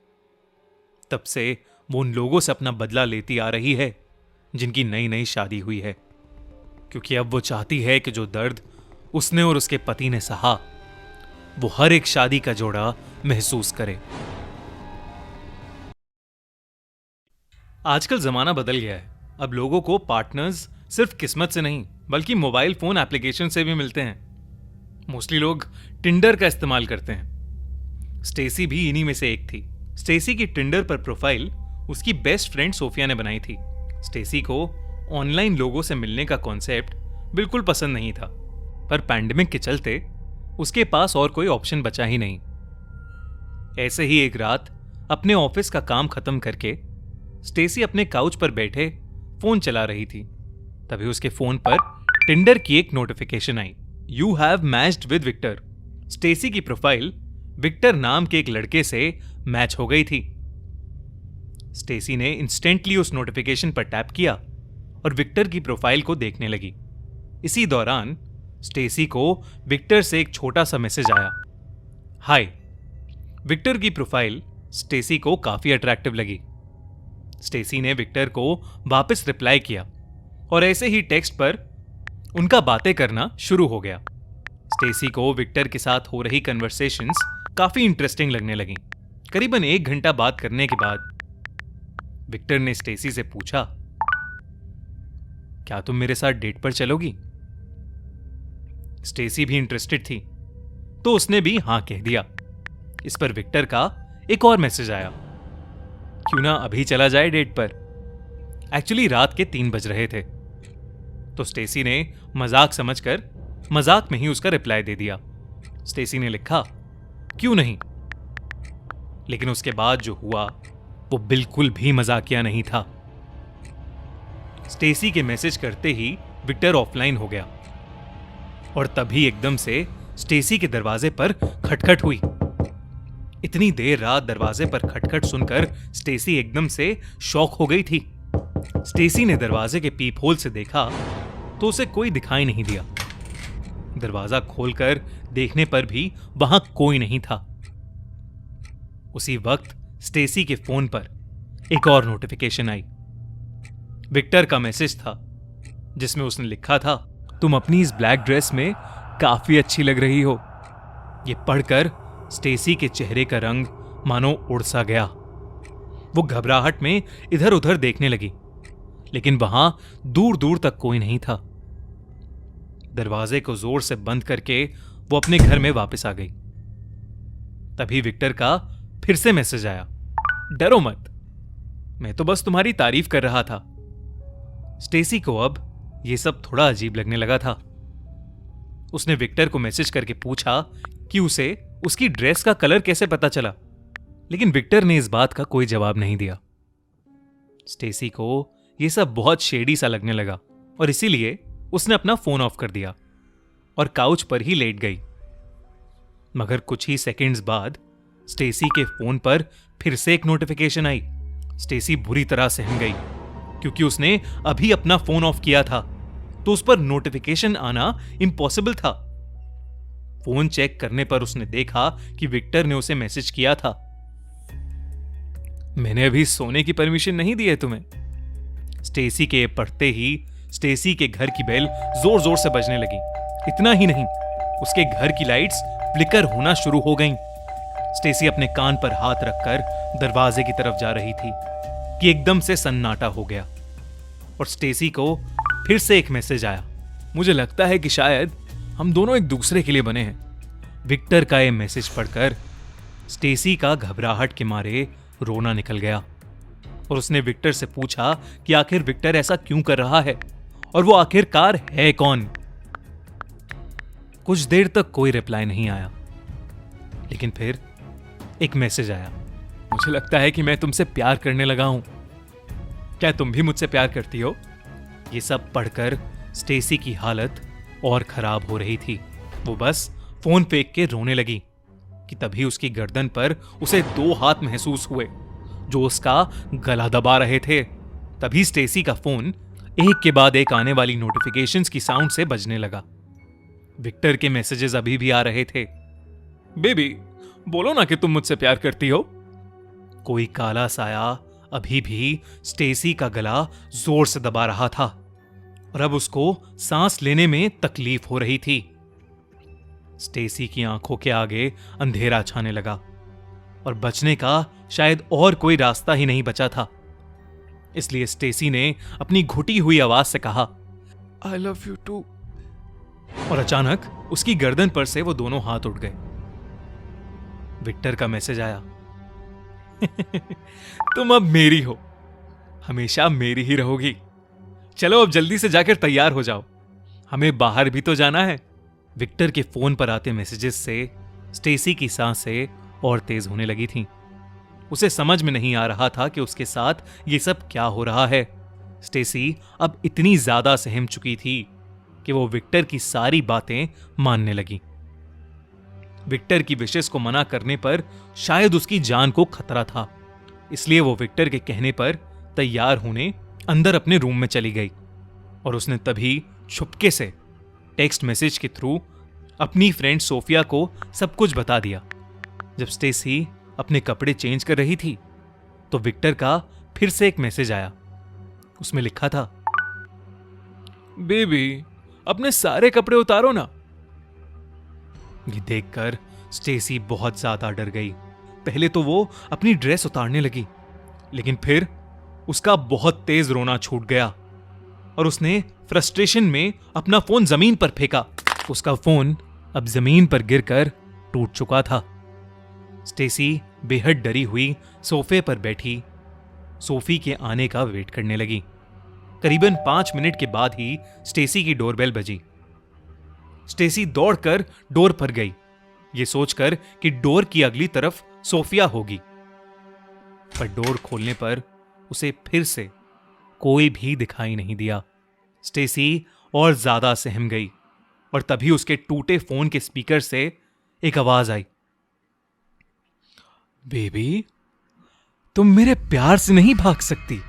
तब से वो उन लोगों से अपना बदला लेती आ रही है जिनकी नई नई शादी हुई है, क्योंकि अब वो चाहती है कि जो दर्द उसने और उसके पति ने सहा वो हर एक शादी का जोड़ा महसूस करे। आजकल जमाना बदल गया है। अब लोगों को पार्टनर्स सिर्फ किस्मत से नहीं बल्कि मोबाइल फोन एप्लीकेशन से भी मिलते हैं। मोस्टली लोग टिंडर का इस्तेमाल करते हैं। स्टेसी भी इन्हीं में से एक थी। स्टेसी की टिंडर पर प्रोफाइल उसकी बेस्ट फ्रेंड सोफिया ने बनाई थी। स्टेसी को ऑनलाइन लोगों से मिलने का कॉन्सेप्ट बिल्कुल पसंद नहीं था, पर पैंडेमिक के चलते उसके पास और कोई ऑप्शन बचा ही नहीं। ऐसे ही एक रात अपने ऑफिस का काम खत्म करके स्टेसी अपने काउच पर बैठे फोन चला रही थी। तभी उसके फोन पर टिंडर की एक नोटिफिकेशन आई, you have matched with Victor. Stacy की प्रोफाइल विक्टर नाम के एक लड़के से मैच हो गई थी। स्टेसी ने इंस्टेंटली उस नोटिफिकेशन पर टैप किया और विक्टर की प्रोफाइल को देखने लगी। इसी दौरान स्टेसी को विक्टर से एक छोटा सा मैसेज आया, हाय। विक्टर की प्रोफाइल स्टेसी को काफी अट्रैक्टिव लगी। स्टेसी ने विक्टर को वापस रिप्लाई किया और ऐसे ही टेक्स्ट पर उनका बातें करना शुरू हो गया। स्टेसी को विक्टर के साथ हो रही कन्वर्सेशंस काफी इंटरेस्टिंग लगने लगी। करीबन 1 घंटा बात करने के बाद विक्टर ने स्टेसी से पूछा, क्या तुम मेरे साथ डेट पर चलोगी? स्टेसी भी इंटरेस्टेड थी तो उसने भी हां कह दिया। इस पर विक्टर का एक और मैसेज आया, क्यों ना अभी चला जाए डेट पर। एक्चुअली रात के 3 बज रहे थे तो स्टेसी ने मजाक समझकर मजाक में ही उसका रिप्लाई दे दिया। स्टेसी ने लिखा, क्यों नहीं। लेकिन उसके बाद जो हुआ वो बिल्कुल भी मजाकिया नहीं था। स्टेसी के मैसेज करते ही विक्टर ऑफलाइन हो गया और तभी एकदम से स्टेसी के दरवाजे पर खटखट हुई। इतनी देर रात दरवाजे पर खटखट सुनकर स्टेसी एकदम से शॉक हो गई थी। स्टेसी ने दरवाजे के पीप होल से देखा तो उसे कोई दिखाई नहीं दिया। दरवाजा खोलकर देखने पर भी वहां कोई नहीं था। उसी वक्त स्टेसी के फोन पर एक और नोटिफिकेशन आई। विक्टर का मैसेज था जिसमें उसने लिखा था, तुम अपनी इस ब्लैक ड्रेस में काफी अच्छी लग रही हो। यह पढ़कर स्टेसी के चेहरे का रंग मानो उड़ सा गया। वो घबराहट में इधर उधर देखने लगी, लेकिन वहां दूर दूर तक कोई नहीं था। दरवाजे को जोर से बंद करके वो अपने घर में वापस आ गई। तभी विक्टर का फिर से मैसेज आया, डरो मत, मैं तो बस तुम्हारी तारीफ कर रहा था। स्टेसी को अब यह सब थोड़ा अजीब लगने लगा था। उसने विक्टर को मैसेज करके पूछा कि उसे उसकी ड्रेस का कलर कैसे पता चला, लेकिन विक्टर ने इस बात का कोई जवाब नहीं दिया। स्टेसी को यह सब बहुत शेडी सा लगने लगा और इसीलिए उसने अपना फोन ऑफ कर दिया और काउच पर ही लेट गई। मगर कुछ ही सेकंड्स बाद स्टेसी के फोन पर फिर से एक नोटिफिकेशन आई। स्टेसी बुरी तरह सहम गई क्योंकि उसने अभी अपना फोन ऑफ किया था, तो उस पर नोटिफिकेशन आना इम्पॉसिबल था। फोन चेक करने पर उसने देखा कि विक्टर ने उसे मैसेज किया था, मैंने अभी सोने की परमिशन नहीं दी है तुम्हें। स्टेसी के पढ़ते ही स्टेसी के घर की बेल जोर जोर से बजने लगी। इतना ही नहीं, उसके घर की लाइट्स फ्लिकर होना शुरू हो गईं। स्टेसी अपने कान पर हाथ रखकर दरवाजे की तरफ जा रही थी कि एकदम से सन्नाटा हो गया और स्टेसी को फिर से एक मैसेज आया, मुझे लगता है कि शायद हम दोनों एक दूसरे के लिए बने हैं। विक्टर का यह मैसेज पढ़कर स्टेसी का घबराहट के मारे रोना निकल गया और उसने विक्टर से पूछा कि आखिर विक्टर ऐसा क्यों कर रहा है और वो आखिरकार है कौन। कुछ देर तक कोई रिप्लाई नहीं आया, लेकिन फिर एक मैसेज आया, मुझे लगता है कि मैं तुमसे प्यार करने लगा हूं, क्या तुम भी मुझसे प्यार करती हो? ये सब पढ़कर स्टेसी की हालत और खराब हो रही थी। वो बस फोन फेंक के रोने लगी कि तभी उसकी गर्दन पर उसे 2 हाथ महसूस हुए जो उसका गला दबा रहे थे। तभी स्टेसी का फोन एक के बाद एक आने वाली नोटिफिकेशंस की साउंड से बजने लगा। विक्टर के मैसेजेस अभी भी आ रहे थे, बेबी बोलो ना कि तुम मुझसे प्यार करती हो। कोई काला साया अभी भी स्टेसी का गला जोर से दबा रहा था और अब उसको सांस लेने में तकलीफ हो रही थी। स्टेसी की आंखों के आगे अंधेरा छाने लगा और बचने का शायद और कोई रास्ता ही नहीं बचा था। इसलिए स्टेसी ने अपनी घुटी हुई आवाज से कहा, आई लव यू टू। और अचानक उसकी गर्दन पर से वो दोनों हाथ उठ गए। विक्टर का मैसेज आया, तुम अब मेरी हो, हमेशा मेरी ही रहोगी। चलो अब जल्दी से जाकर तैयार हो जाओ, हमें बाहर भी तो जाना है। विक्टर के फोन पर आते मैसेजेस से स्टेसी की सांसें और तेज होने लगी थीं। उसे समझ में नहीं आ रहा था कि उसके साथ ये सब क्या हो रहा है। स्टेसी अब इतनी ज्यादा सहम चुकी थी कि वो विक्टर की सारी बातें मानने लगी। विक्टर की विशेष को मना करने पर शायद उसकी जान को खतरा था, इसलिए वो विक्टर के कहने पर तैयार होने अंदर अपने रूम में चली गई और उसने तभी छुपके से टेक्स्ट मैसेज के थ्रू अपनी फ्रेंड सोफिया को सब कुछ बता दिया। जब स्टेसी अपने कपड़े चेंज कर रही थी तो विक्टर का फिर से एक मैसेज आया। उसमें लिखा था, बेबी अपने सारे कपड़े उतारो ना। ये देखकर स्टेसी बहुत ज्यादा डर गई। पहले तो वो अपनी ड्रेस उतारने लगी, लेकिन फिर उसका बहुत तेज रोना छूट गया और उसने फ्रस्ट्रेशन में अपना फोन जमीन पर फेंका। उसका फोन अब जमीन पर गिरकर टूट चुका था। स्टेसी बेहद डरी हुई सोफे पर बैठी सोफी के आने का वेट करने लगी। करीबन 5 मिनट के बाद ही स्टेसी की डोरबेल बजी। स्टेसी दौड़कर डोर पर गई, ये सोचकर कि डोर की अगली तरफ सोफिया होगी, पर डोर खोलने पर उसे फिर से कोई भी दिखाई नहीं दिया। स्टेसी और ज्यादा सहम गई और तभी उसके टूटे फोन के स्पीकर से एक आवाज आई, बेबी तुम मेरे प्यार से नहीं भाग सकती,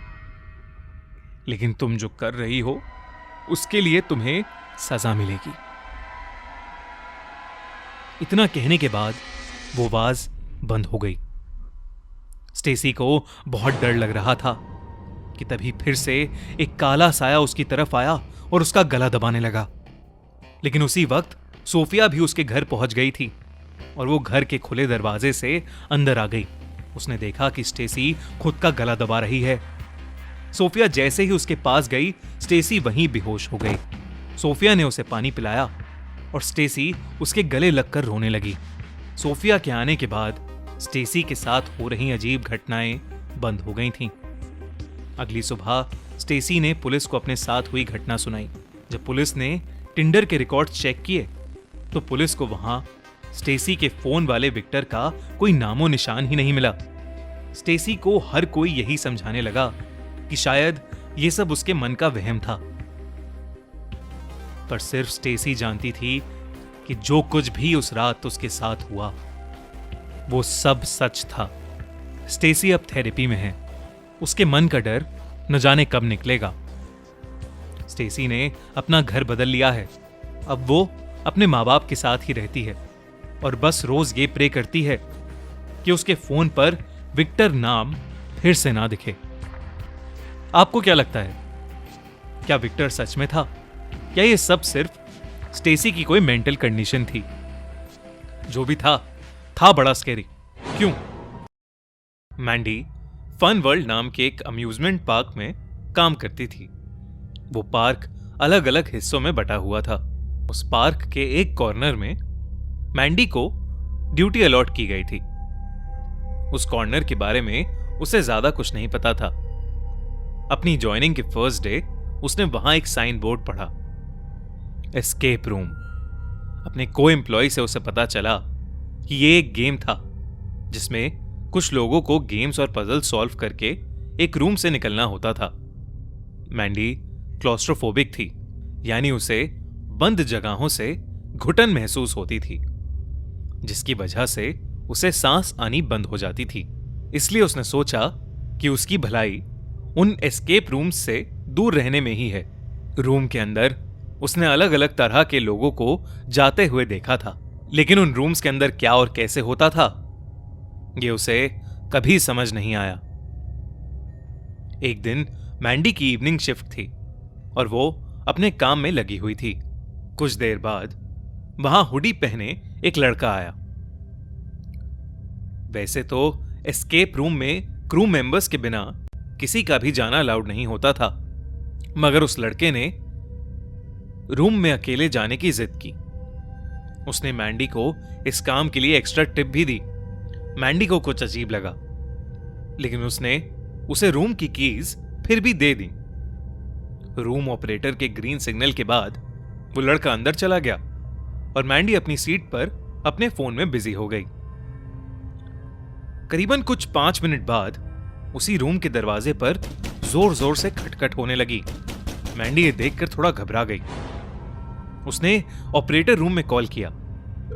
लेकिन तुम जो कर रही हो उसके लिए तुम्हें सजा मिलेगी। इतना कहने के बाद वो आवाज बंद हो गई। स्टेसी को बहुत डर लग रहा था कि तभी फिर से एक काला साया उसकी तरफ आया और उसका गला दबाने लगा। लेकिन उसी वक्त सोफिया भी उसके घर पहुंच गई थी और वो घर के खुले दरवाजे से अंदर आ गई। उसने देखा कि स्टेसी खुद का गला दबा रही है। सोफिया जैसे ही उसके पास गई, स्टेसी वहीं बेहोश हो गई। सोफिया ने उसे पानी पिलाया और स्टेसी उसके गले लगकर रोने लगी। सोफिया के आने के बाद स्टेसी के साथ हो रही अजीब घटनाएं बंद हो गई थीं। अगली सुबह स्टेसी ने पुलिस को अपने साथ हुई घटना सुनाई। जब पुलिस ने टिंडर के रिकॉर्ड्स चेक किए तो पुलिस को वहां स्टेसी के फोन वाले विक्टर का कोई नामो निशान ही नहीं मिला। स्टेसी को हर कोई यही समझाने लगा कि शायद ये सब उसके मन का वहम था, पर सिर्फ स्टेसी जानती थी कि जो कुछ भी उस रात उसके साथ हुआ वो सब सच था। स्टेसी अब थेरेपी में है। उसके मन का डर न जाने कब निकलेगा। स्टेसी ने अपना घर बदल लिया है। अब वो अपने माँ बाप के साथ ही रहती है और बस रोज ये प्रे करती है कि उसके फोन पर विक्टर नाम फिर से ना दिखे। आपको क्या लगता है, क्या विक्टर सच में था या ये सब सिर्फ स्टेसी की कोई मेंटल कंडीशन थी? जो भी था बड़ा स्कैरी। क्यों? मैंडी फन वर्ल्ड नाम के एक अम्यूजमेंट पार्क में काम करती थी। वो पार्क अलग अलग हिस्सों में बटा हुआ था। उस पार्क के एक कॉर्नर में मैंडी को ड्यूटी अलॉट की गई थी। उस कॉर्नर के बारे में उसे ज्यादा कुछ नहीं पता था। अपनी ज्वाइनिंग के फर्स्ट डे उसने वहां एक साइन बोर्ड पढ़ा, एस्केप रूम। अपने को एम्प्लॉय से उसे पता चला कि ये एक गेम था जिसमें कुछ लोगों को गेम्स और पजल सॉल्व करके एक रूम से निकलना होता था। मैंडी क्लॉस्ट्रोफोबिक थी, यानी उसे बंद जगहों से घुटन महसूस होती थी, जिसकी वजह से उसे सांस आनी बंद हो जाती थी। इसलिए उसने सोचा कि उसकी भलाई उन एस्केप रूम्स से दूर रहने में ही है। रूम के अंदर उसने अलग अलग तरह के लोगों को जाते हुए देखा था, लेकिन उन रूम्स के अंदर क्या और कैसे होता था ये उसे कभी समझ नहीं आया। एक दिन मैंडी की इवनिंग शिफ्ट थी और वो अपने काम में लगी हुई थी। कुछ देर बाद वहां हुडी पहने एक लड़का आया। वैसे तो एस्केप रूम में क्रू मेंबर्स के बिना किसी का भी जाना अलाउड नहीं होता था, मगर उस लड़के ने रूम में अकेले जाने की जिद की। उसने मैंडी को इस काम के लिए एक्स्ट्रा टिप भी दी। मैंडी को कुछ अजीब लगा, लेकिन उसने उसे रूम की कीज फिर भी दे दी। रूम ऑपरेटर के ग्रीन सिग्नल के बाद वो लड़का अंदर चला गया और मैंडी अपनी सीट पर अपने फोन में बिजी हो गई। करीबन कुछ 5 मिनट बाद उसी रूम के दरवाजे पर जोर जोर से खटखट होने लगी। मैंडी ये देखकर थोड़ा घबरा गई। उसने ऑपरेटर रूम में कॉल किया,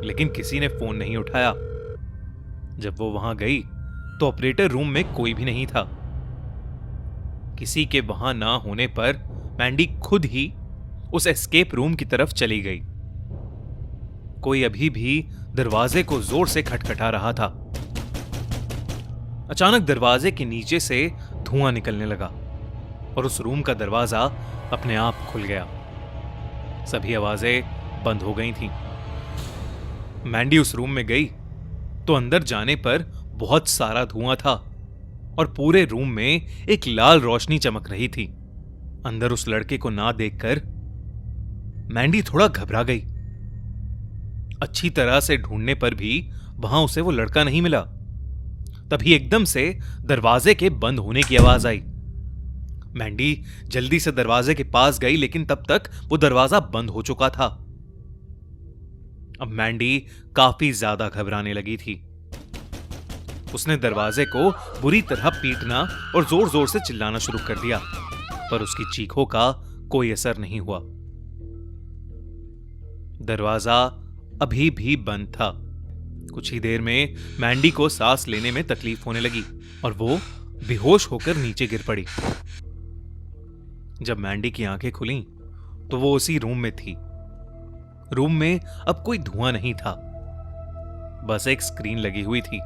लेकिन किसी ने फोन नहीं उठाया। जब वो वहां गई तो ऑपरेटर रूम में कोई भी नहीं था। किसी के वहां ना होने पर मैंडी खुद ही उस एस्केप रूम की तरफ चली गई। कोई अभी भी दरवाजे को जोर से खटखटा रहा था। अचानक दरवाजे के नीचे से धुआं निकलने लगा और उस रूम का दरवाजा अपने आप खुल गया। सभी आवाजें बंद हो गई थीं। मैंडी उस रूम में गई तो अंदर जाने पर बहुत सारा धुआं था और पूरे रूम में एक लाल रोशनी चमक रही थी। अंदर उस लड़के को ना देखकर मैंडी थोड़ा घबरा गई। अच्छी तरह से ढूंढने पर भी वहां उसे वो लड़का नहीं मिला। तभी एकदम से दरवाजे के बंद होने की आवाज आई। मैंडी जल्दी से दरवाजे के पास गई, लेकिन तब तक वो दरवाजा बंद हो चुका था। अब मैंडी काफी ज्यादा घबराने लगी थी। उसने दरवाजे को बुरी तरह पीटना और जोर जोर से चिल्लाना शुरू कर दिया, पर उसकी चीखों का कोई असर नहीं हुआ। दरवाजा अभी भी बंद था। कुछ ही देर में मैंडी को सांस लेने में तकलीफ होने लगी और वो बेहोश होकर नीचे गिर पड़ी। जब मैंडी की आंखें खुलीं तो वो उसी रूम में थी। रूम में अब कोई धुआं नहीं था, बस एक स्क्रीन लगी हुई थी।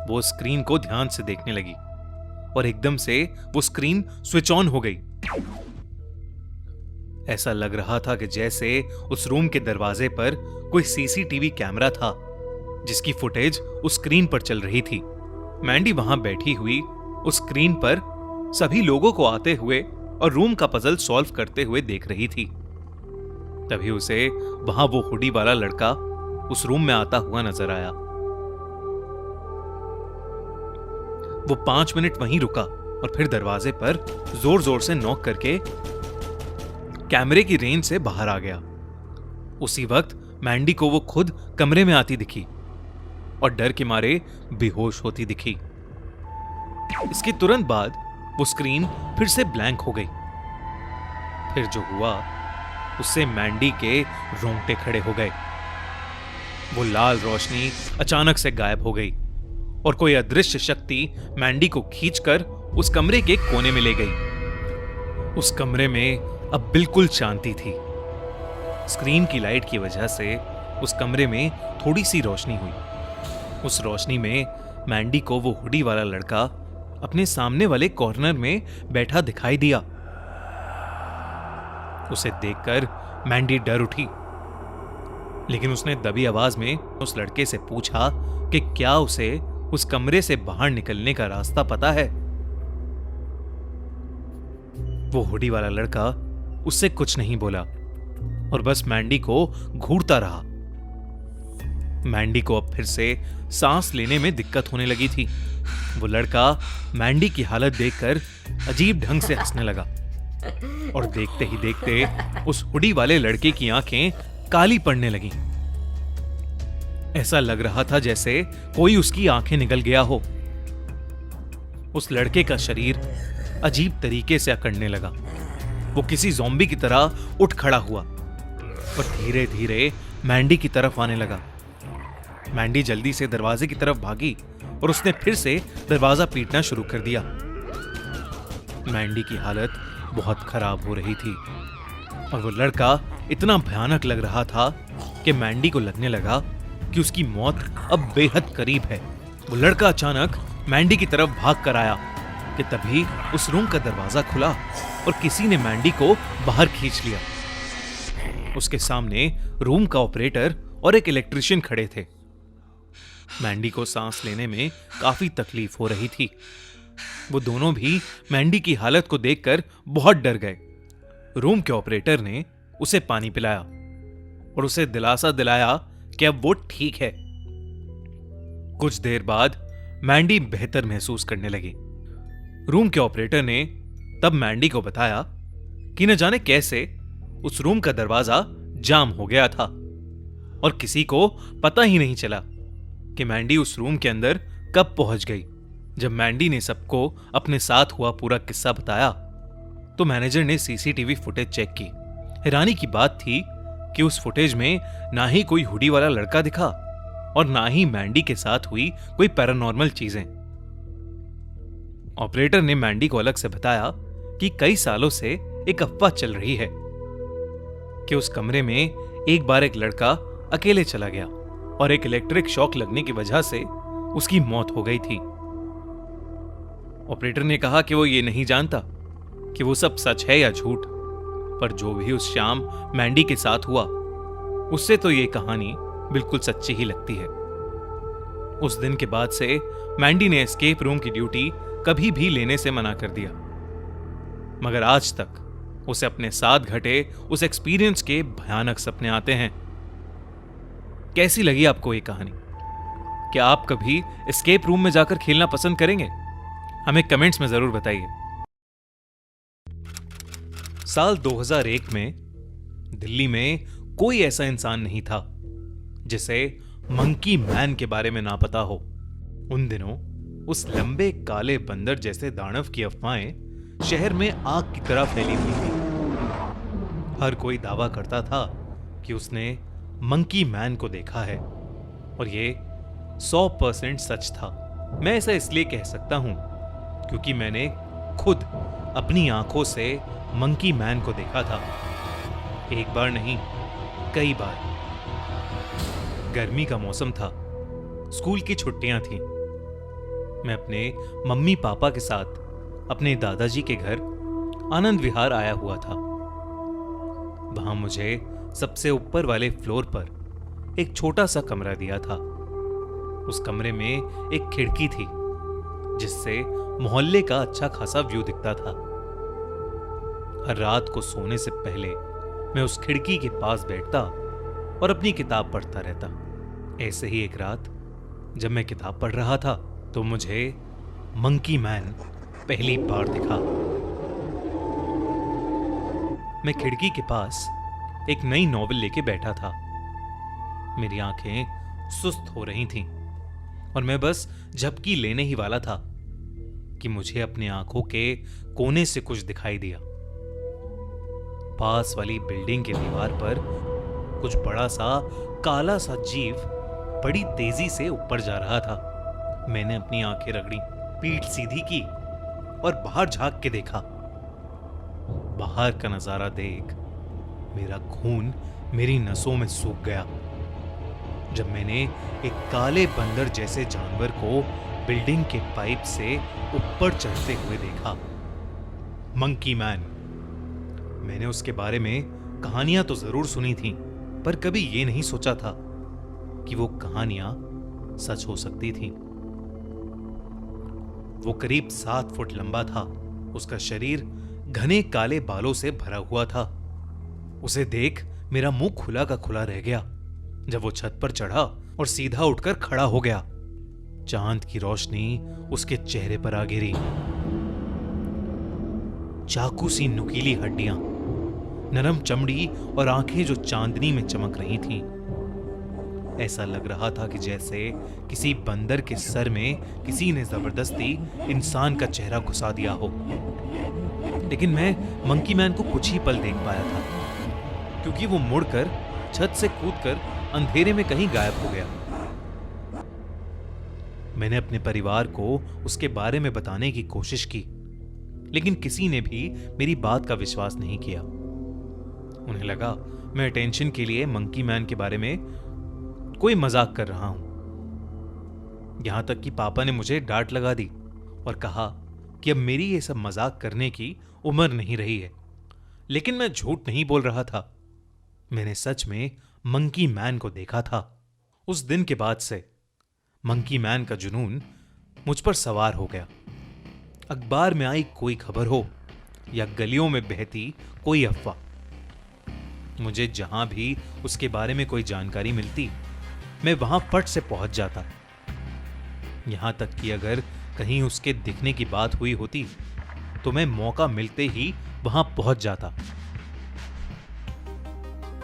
वो स्क्रीन को ध्यान से देखने लगी और एकदम से वो स्क्रीन स्विच ऑन हो गई। ऐसा लग रहा था कि जैसे उस रूम के दरवाजे पर कोई सीसीटीवी कैमरा था, जिसकी फुटेज उस स्क्रीन पर चल रही थी। मैंडी वहां बैठी हुई उस स्क्रीन पर सभी लोगों को आते हुए और रूम का पजल सॉल्व करते हुए देख रही थी। तभी उसे वहां वो हुडी वाला लड़का उस रूम में आता हुआ नजर आया। वो 5 मिनट वहीं रुका और फिर दरवाजे पर जोर जोर से नॉक करके कैमरे की रेंज से बाहर आ गया। उसी वक्त मैंडी को वो खुद कमरे में आती दिखी और डर के मारे बेहोश होती दिखी। इसके तुरंत बाद वो स्क्रीन फिर से ब्लैंक हो गई। फिर जो हुआ उससे मैंडी के रोंगटे खड़े हो गए। वो लाल रोशनी अचानक से गायब हो गई और कोई अदृश्य शक्ति मैंडी को खींचकर उस कमरे के कोने में ले गई। उस कमरे में अब बिल्कुल शांति थी। स्क्रीन की लाइट की वजह से उस कमरे में थोड़ी सी रोशनी हुई। उस रोशनी में मैंडी को वो हुडी वाला लड़का अपने सामने वाले कॉर्नर में बैठा दिखाई दिया। उसे देखकर मैंडी डर उठी, लेकिन उसने दबी आवाज में उस लड़के से पूछा कि क्या उसे उस कमरे से बाहर निकलने का रास्ता पता है। वो हुडी वाला लड़का उससे कुछ नहीं बोला और बस मैंडी को घूरता रहा। मैंडी को अब फिर से सांस लेने में दिक्कत होने लगी थी। वो लड़का मैंडी की हालत देखकर अजीब ढंग से हंसने लगा और देखते ही देखते उस हुडी वाले लड़के की आंखें काली पड़ने लगीं। ऐसा लग रहा था जैसे कोई उसकी आंखें निगल गया हो। उस लड़के का शरीर अजीब तरीके से अकड़ने लगा। वो किसी ज़ॉम्बी की तरह उठ खड़ा हुआ और धीरे धीरे मैंडी की तरफ आने लगा। मैंडी जल्दी से दरवाजे की तरफ भागी और उसने फिर से दरवाजा पीटना शुरू कर दिया। मैंडी की हालत बहुत खराब हो रही थी और वो लड़का इतना भयानक लग रहा था कि मैंडी को लगने लगा कि उसकी मौत अब बेहद करीब है। वो लड़का अचानक मैंडी की तरफ भाग कर आया कि तभी उस रूम का दरवाजा खुला और किसी ने मैंडी को बाहर खींच लिया। उसके सामने रूम का ऑपरेटर और एक इलेक्ट्रिशियन खड़े थे। मैंडी को सांस लेने में काफी तकलीफ हो रही थी। वो दोनों भी मैंडी की हालत को देखकर बहुत डर गए। रूम के ऑपरेटर ने उसे पानी पिलाया और उसे दिलासा दिलाया कि अब वो ठीक है। कुछ देर बाद मैंडी बेहतर महसूस करने लगी। रूम के ऑपरेटर ने तब मैंडी को बताया कि न जाने कैसे उस रूम का दरवाजा जाम हो गया था और किसी को पता ही नहीं चला कि मैंडी उस रूम के अंदर कब पहुंच गई। जब मैंडी ने सबको अपने साथ हुआ पूरा किस्सा बताया तो मैनेजर ने सीसीटीवी फुटेज चेक की। हैरानी की बात थी कि उस फुटेज में ना ही कोई हुडी वाला लड़का दिखा और ना ही मैंडी के साथ हुई कोई पैरानॉर्मल चीजें। ऑपरेटर ने मैंडी को अलग से बताया कि कई सालों से एक अफवाह चल रही है कि उस कमरे में एक बार एक लड़का अकेले चला गया और एक इलेक्ट्रिक शॉक लगने की वजह से उसकी मौत हो गई थी। ऑपरेटर ने कहा कि वो ये नहीं जानता कि वो सब सच है या झूठ, पर जो भी उस शाम मैंडी के साथ हुआ उससे तो ये कहानी बिल्कुल सच्ची ही लगती है। उस दिन के बाद से मैंडी ने एस्केप रूम की ड्यूटी कभी भी लेने से मना कर दिया, मगर आज तक उसे अपने साथ घटे उस एक्सपीरियंस के भयानक सपने आते हैं। कैसी लगी आपको ये कहानी? क्या आप कभी एस्केप रूम में जाकर खेलना पसंद करेंगे? हमें कमेंट्स में जरूर बताइए। साल 2001 में दिल्ली में कोई ऐसा इंसान नहीं था जिसे मंकी मैन के बारे में ना पता हो। उन दिनों उस लंबे काले बंदर जैसे दानव की अफवाहें शहर में आग की तरह फैली हुई थी। हर कोई दावा करता था कि उसने मंकी मैन को देखा है और ये 100% सच था। मैं ऐसा इसलिए कह सकता हूं क्योंकि मैंने खुद अपनी आंखों से मंकी मैन को देखा था। एक बार नहीं, कई बार। गर्मी का मौसम था, स्कूल की छुट्टियां थीं। मैं अपने मम्मी पापा के साथ अपने दादाजी के घर आनंद विहार आया हुआ था। वहां मुझे सबसे ऊपर वाले फ्लोर पर एक छोटा सा कमरा दिया था। उस कमरे में एक खिड़की थी जिससे मोहल्ले का अच्छा खासा व्यू दिखता था। हर रात को सोने से पहले मैं उस खिड़की के पास बैठता और अपनी किताब पढ़ता रहता। ऐसे ही एक रात जब मैं किताब पढ़ रहा था तो मुझे मंकी मैन पहली बार दिखा। मैं खिड़की के पास एक नई नॉवेल लेके बैठा था। मेरी आंखें सुस्त हो रही थीं और मैं बस झपकी लेने ही वाला था कि मुझे अपनी आंखों के कोने से कुछ दिखाई दिया। पास वाली बिल्डिंग के दीवार पर कुछ बड़ा सा काला सा जीव बड़ी तेजी से ऊपर जा रहा था। मैंने अपनी आंखें रगड़ी, पीठ सीधी की और बाहर झांक के देखा। बाहर का नजारा देख मेरा खून मेरी नसों में सूख गया जब मैंने एक काले बंदर जैसे जानवर को बिल्डिंग के पाइप से ऊपर चढ़ते हुए देखा। Monkey man. मैंने उसके बारे में कहानियां तो जरूर सुनी थी, पर कभी ये नहीं सोचा था कि वो कहानियां सच हो सकती थी। वो करीब 7 फुट लंबा था। उसका शरीर घने काले बालों से भरा हुआ था। उसे देख मेरा मुंह खुला का खुला रह गया जब वो छत पर चढ़ा और सीधा उठकर खड़ा हो गया। चांद की रोशनी उसके चेहरे पर आ गिरी। चाकू सी नुकीली हड्डियां, नरम चमड़ी और आंखें जो चांदनी में चमक रही थीं। ऐसा लग रहा था कि जैसे किसी बंदर के सर में किसी ने जबरदस्ती इंसान का चेहरा घुसा दिया हो। लेकिन मैं मंकी मैन को कुछ ही पल देख पाया था क्योंकि वो मुड़कर छत से कूदकर अंधेरे में कहीं गायब हो गया। मैंने अपने परिवार को उसके बारे में बताने की कोशिश की, लेकिन किसी ने भी मेरी बात का विश्वास नहीं किया। उन्हें लगा मैं अटेंशन के लिए मंकी मैन के बारे में कोई मजाक कर रहा हूं। यहां तक कि पापा ने मुझे डांट लगा दी और कहा कि अब मेरी ये सब मजाक करने की उम्र नहीं रही है। लेकिन मैं झूठ नहीं बोल रहा था। मैंने सच में मंकी मैन को देखा था। उस दिन के बाद से मंकी मैन का जुनून मुझ पर सवार हो गया। अखबार में आई कोई खबर हो या गलियों में बहती कोई अफवाह, मुझे जहां भी उसके बारे में कोई जानकारी मिलती, मैं वहां फट से पहुंच जाता। यहां तक कि अगर कहीं उसके दिखने की बात हुई होती तो मैं मौका मिलते ही वहां पहुंच जाता।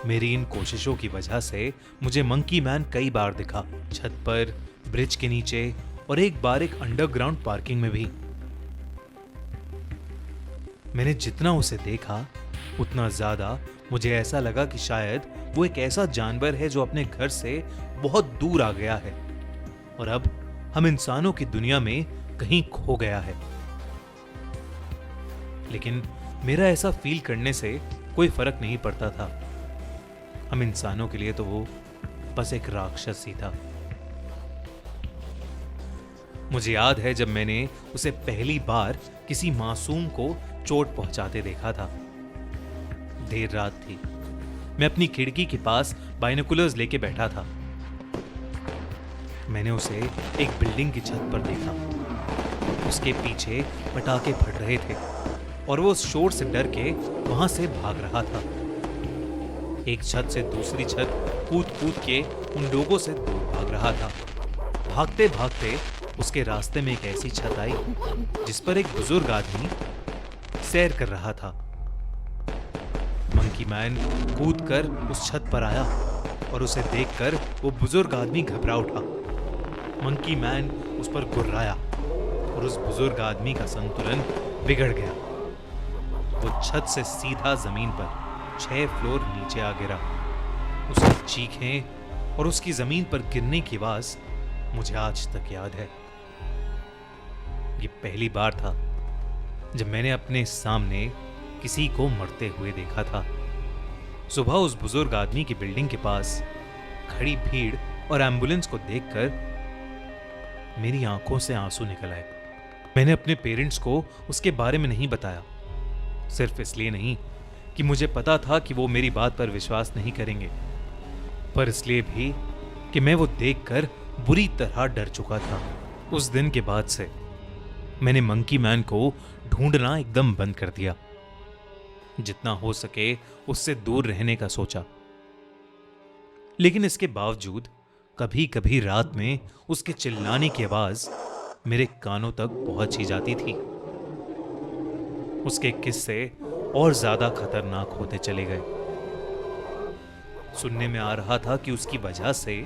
मेरी इन कोशिशों की वजह से मुझे मंकी मैन कई बार दिखा, छत पर, ब्रिज के नीचे और एक बार एक अंडरग्राउंड पार्किंग में भी। मैंने जितना उसे देखा उतना ज्यादा मुझे ऐसा लगा कि शायद वो एक ऐसा जानवर है जो अपने घर से बहुत दूर आ गया है और अब हम इंसानों की दुनिया में कहीं खो गया है। लेकिन मेरा ऐसा फील करने से कोई फर्क नहीं पड़ता था। हम इंसानों के लिए तो वो बस एक राक्षस ही था। मुझे याद है जब मैंने उसे पहली बार किसी मासूम को चोट पहुंचाते देखा था। देर रात थी, मैं अपनी खिड़की के पास बाइनोकुलर्स लेके बैठा था। मैंने उसे एक बिल्डिंग की छत पर देखा। उसके पीछे पटाखे फट रहे थे और वो उस शोर से डर के वहां से भाग रहा था। एक छत से दूसरी छत कूद कूद के उन लोगों से दूर भाग रहा था। भागते भागते उसके रास्ते में एक ऐसी छत आई जिस पर एक बुजुर्ग आदमी सैर कर रहा था। मंकी मैन कूदकर उस छत पर आया और उसे देखकर वो बुजुर्ग आदमी घबरा उठा। मंकी मैन उस पर गुर्राया और उस बुजुर्ग आदमी का संतुलन बिगड़ गया। वो छत से सीधा जमीन पर 6 फ्लोर नीचे आ गिरा। उसकी चीखें और उसकी जमीन पर गिरने की आवाज मुझे आज तक याद है। ये पहली बार था जब मैंने अपने सामने किसी को मरते हुए देखा था। सुबह उस बुजुर्ग आदमी की बिल्डिंग के पास खड़ी भीड़ और एम्बुलेंस को देखकर मेरी आंखों से आंसू निकल आए। मैंने अपने पेरेंट्स को उसके बारे में नहीं बताया, सिर्फ इसलिए नहीं कि मुझे पता था कि वो मेरी बात पर विश्वास नहीं करेंगे, पर इसलिए भी कि मैं वो देखकर बुरी तरह डर चुका था। उस दिन के बाद से मैंने मंकी मैन को ढूंढना एकदम बंद कर दिया। जितना हो सके उससे दूर रहने का सोचा। लेकिन इसके बावजूद कभी कभी रात में उसके चिल्लाने की आवाज मेरे कानों तक पहुंच ही जाती थी। उसके किस्से और ज्यादा खतरनाक होते चले गए। सुनने में आ रहा था कि उसकी वजह से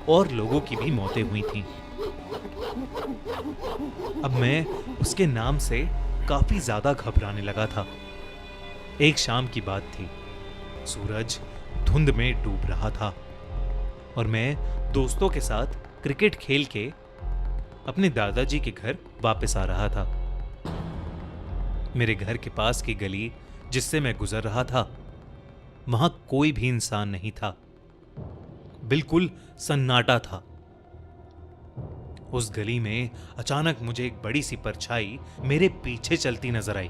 और लोगों की भी मौतें हुई थीं। अब मैं उसके नाम से काफी ज्यादा घबराने लगा था। एक शाम की बात थी। सूरज धुंध में डूब रहा था और मैं दोस्तों के साथ क्रिकेट खेल के अपने दादाजी के घर वापस आ रहा था। मेरे घर के पास की गली जिससे मैं गुजर रहा था, वहां कोई भी इंसान नहीं था। बिल्कुल सन्नाटा था। उस गली में अचानक मुझे एक बड़ी सी परछाई मेरे पीछे चलती नजर आई।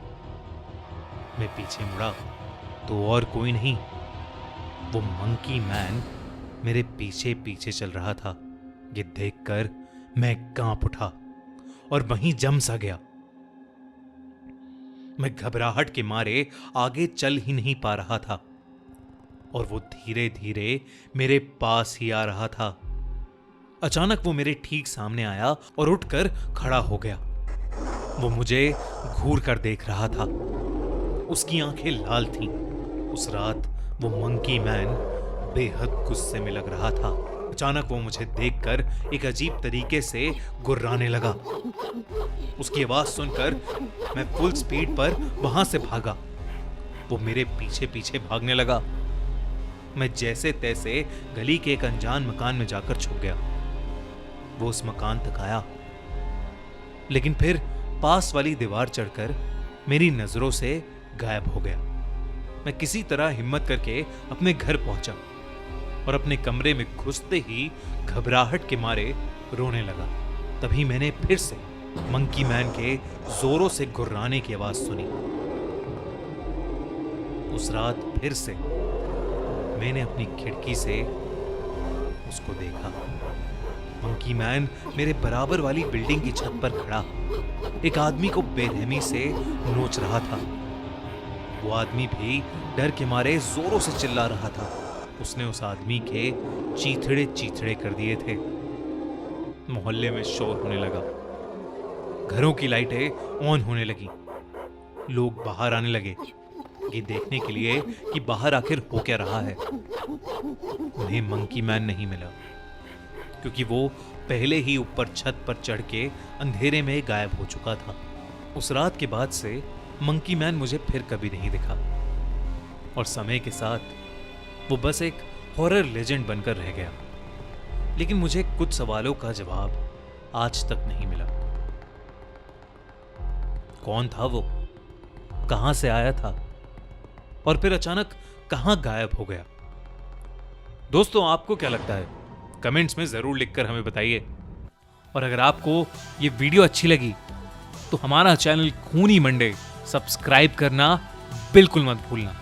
मैं पीछे मुड़ा तो और कोई नहीं, वो मंकी मैन मेरे पीछे पीछे चल रहा था। ये देखकर मैं कांप उठा और वहीं जम सा गया। मैं घबराहट के मारे आगे चल ही नहीं पा रहा था और वो धीरे धीरे मेरे पास ही आ रहा था। अचानक वो मेरे ठीक सामने आया और उठकर खड़ा हो गया। वो मुझे घूर कर देख रहा था। उसकी आंखें लाल थीं। उस रात वो मंकी मैन बेहद गुस्से में लग रहा था। अचानक वो मुझे देखकर एक अजीब तरीके से गुर्राने लगा। उसकी आवाज सुनकर मैं फुल स्पीड पर वहां से भागा। वो मेरे पीछे पीछे भागने लगा। मैं जैसे तैसे गली के एक अनजान मकान में जाकर छुप गया। वो उस मकान तक आया, लेकिन फिर पास वाली दीवार चढ़कर मेरी नजरों से गायब हो गया। मैं किसी तरह हिम्मत करके अपने घर पहुंचा और अपने कमरे में घुसते ही घबराहट के मारे रोने लगा। तभी मैंने फिर से मंकी मैन के जोरों से गुर्राने की आवाज सुनी। उस रात फिर से मैंने अपनी खिड़की से उसको देखा। मंकी मैन मेरे बराबर वाली बिल्डिंग की छत पर खड़ा एक आदमी को बेरहमी से नोच रहा था। वो आदमी भी डर के मारे जोरों से चिल्ला रहा था। उसने उस आदमी के चीथड़े चीथड़े कर दिए थे। मोहल्ले में शोर होने लगा, घरों की लाइटें ऑन होने लगी, लोग बाहर आने लगे ये देखने के लिए कि बाहर आखिर हो क्या रहा है। उन्हें मंकी मैन नहीं मिला क्योंकि वो पहले ही ऊपर छत पर चढ़ के अंधेरे में गायब हो चुका था। उस रात के बाद से मंकी मैन मुझे फिर कभी नहीं दिखा और समय के साथ वो बस एक हॉरर लेजेंड बनकर रह गया। लेकिन मुझे कुछ सवालों का जवाब आज तक नहीं मिला। कौन था वो, कहां से आया था और फिर अचानक कहां गायब हो गया? दोस्तों, आपको क्या लगता है? कमेंट्स में जरूर लिखकर हमें बताइए। और अगर आपको ये वीडियो अच्छी लगी तो हमारा चैनल खूनी मंडे सब्सक्राइब करना बिल्कुल मत भूलना।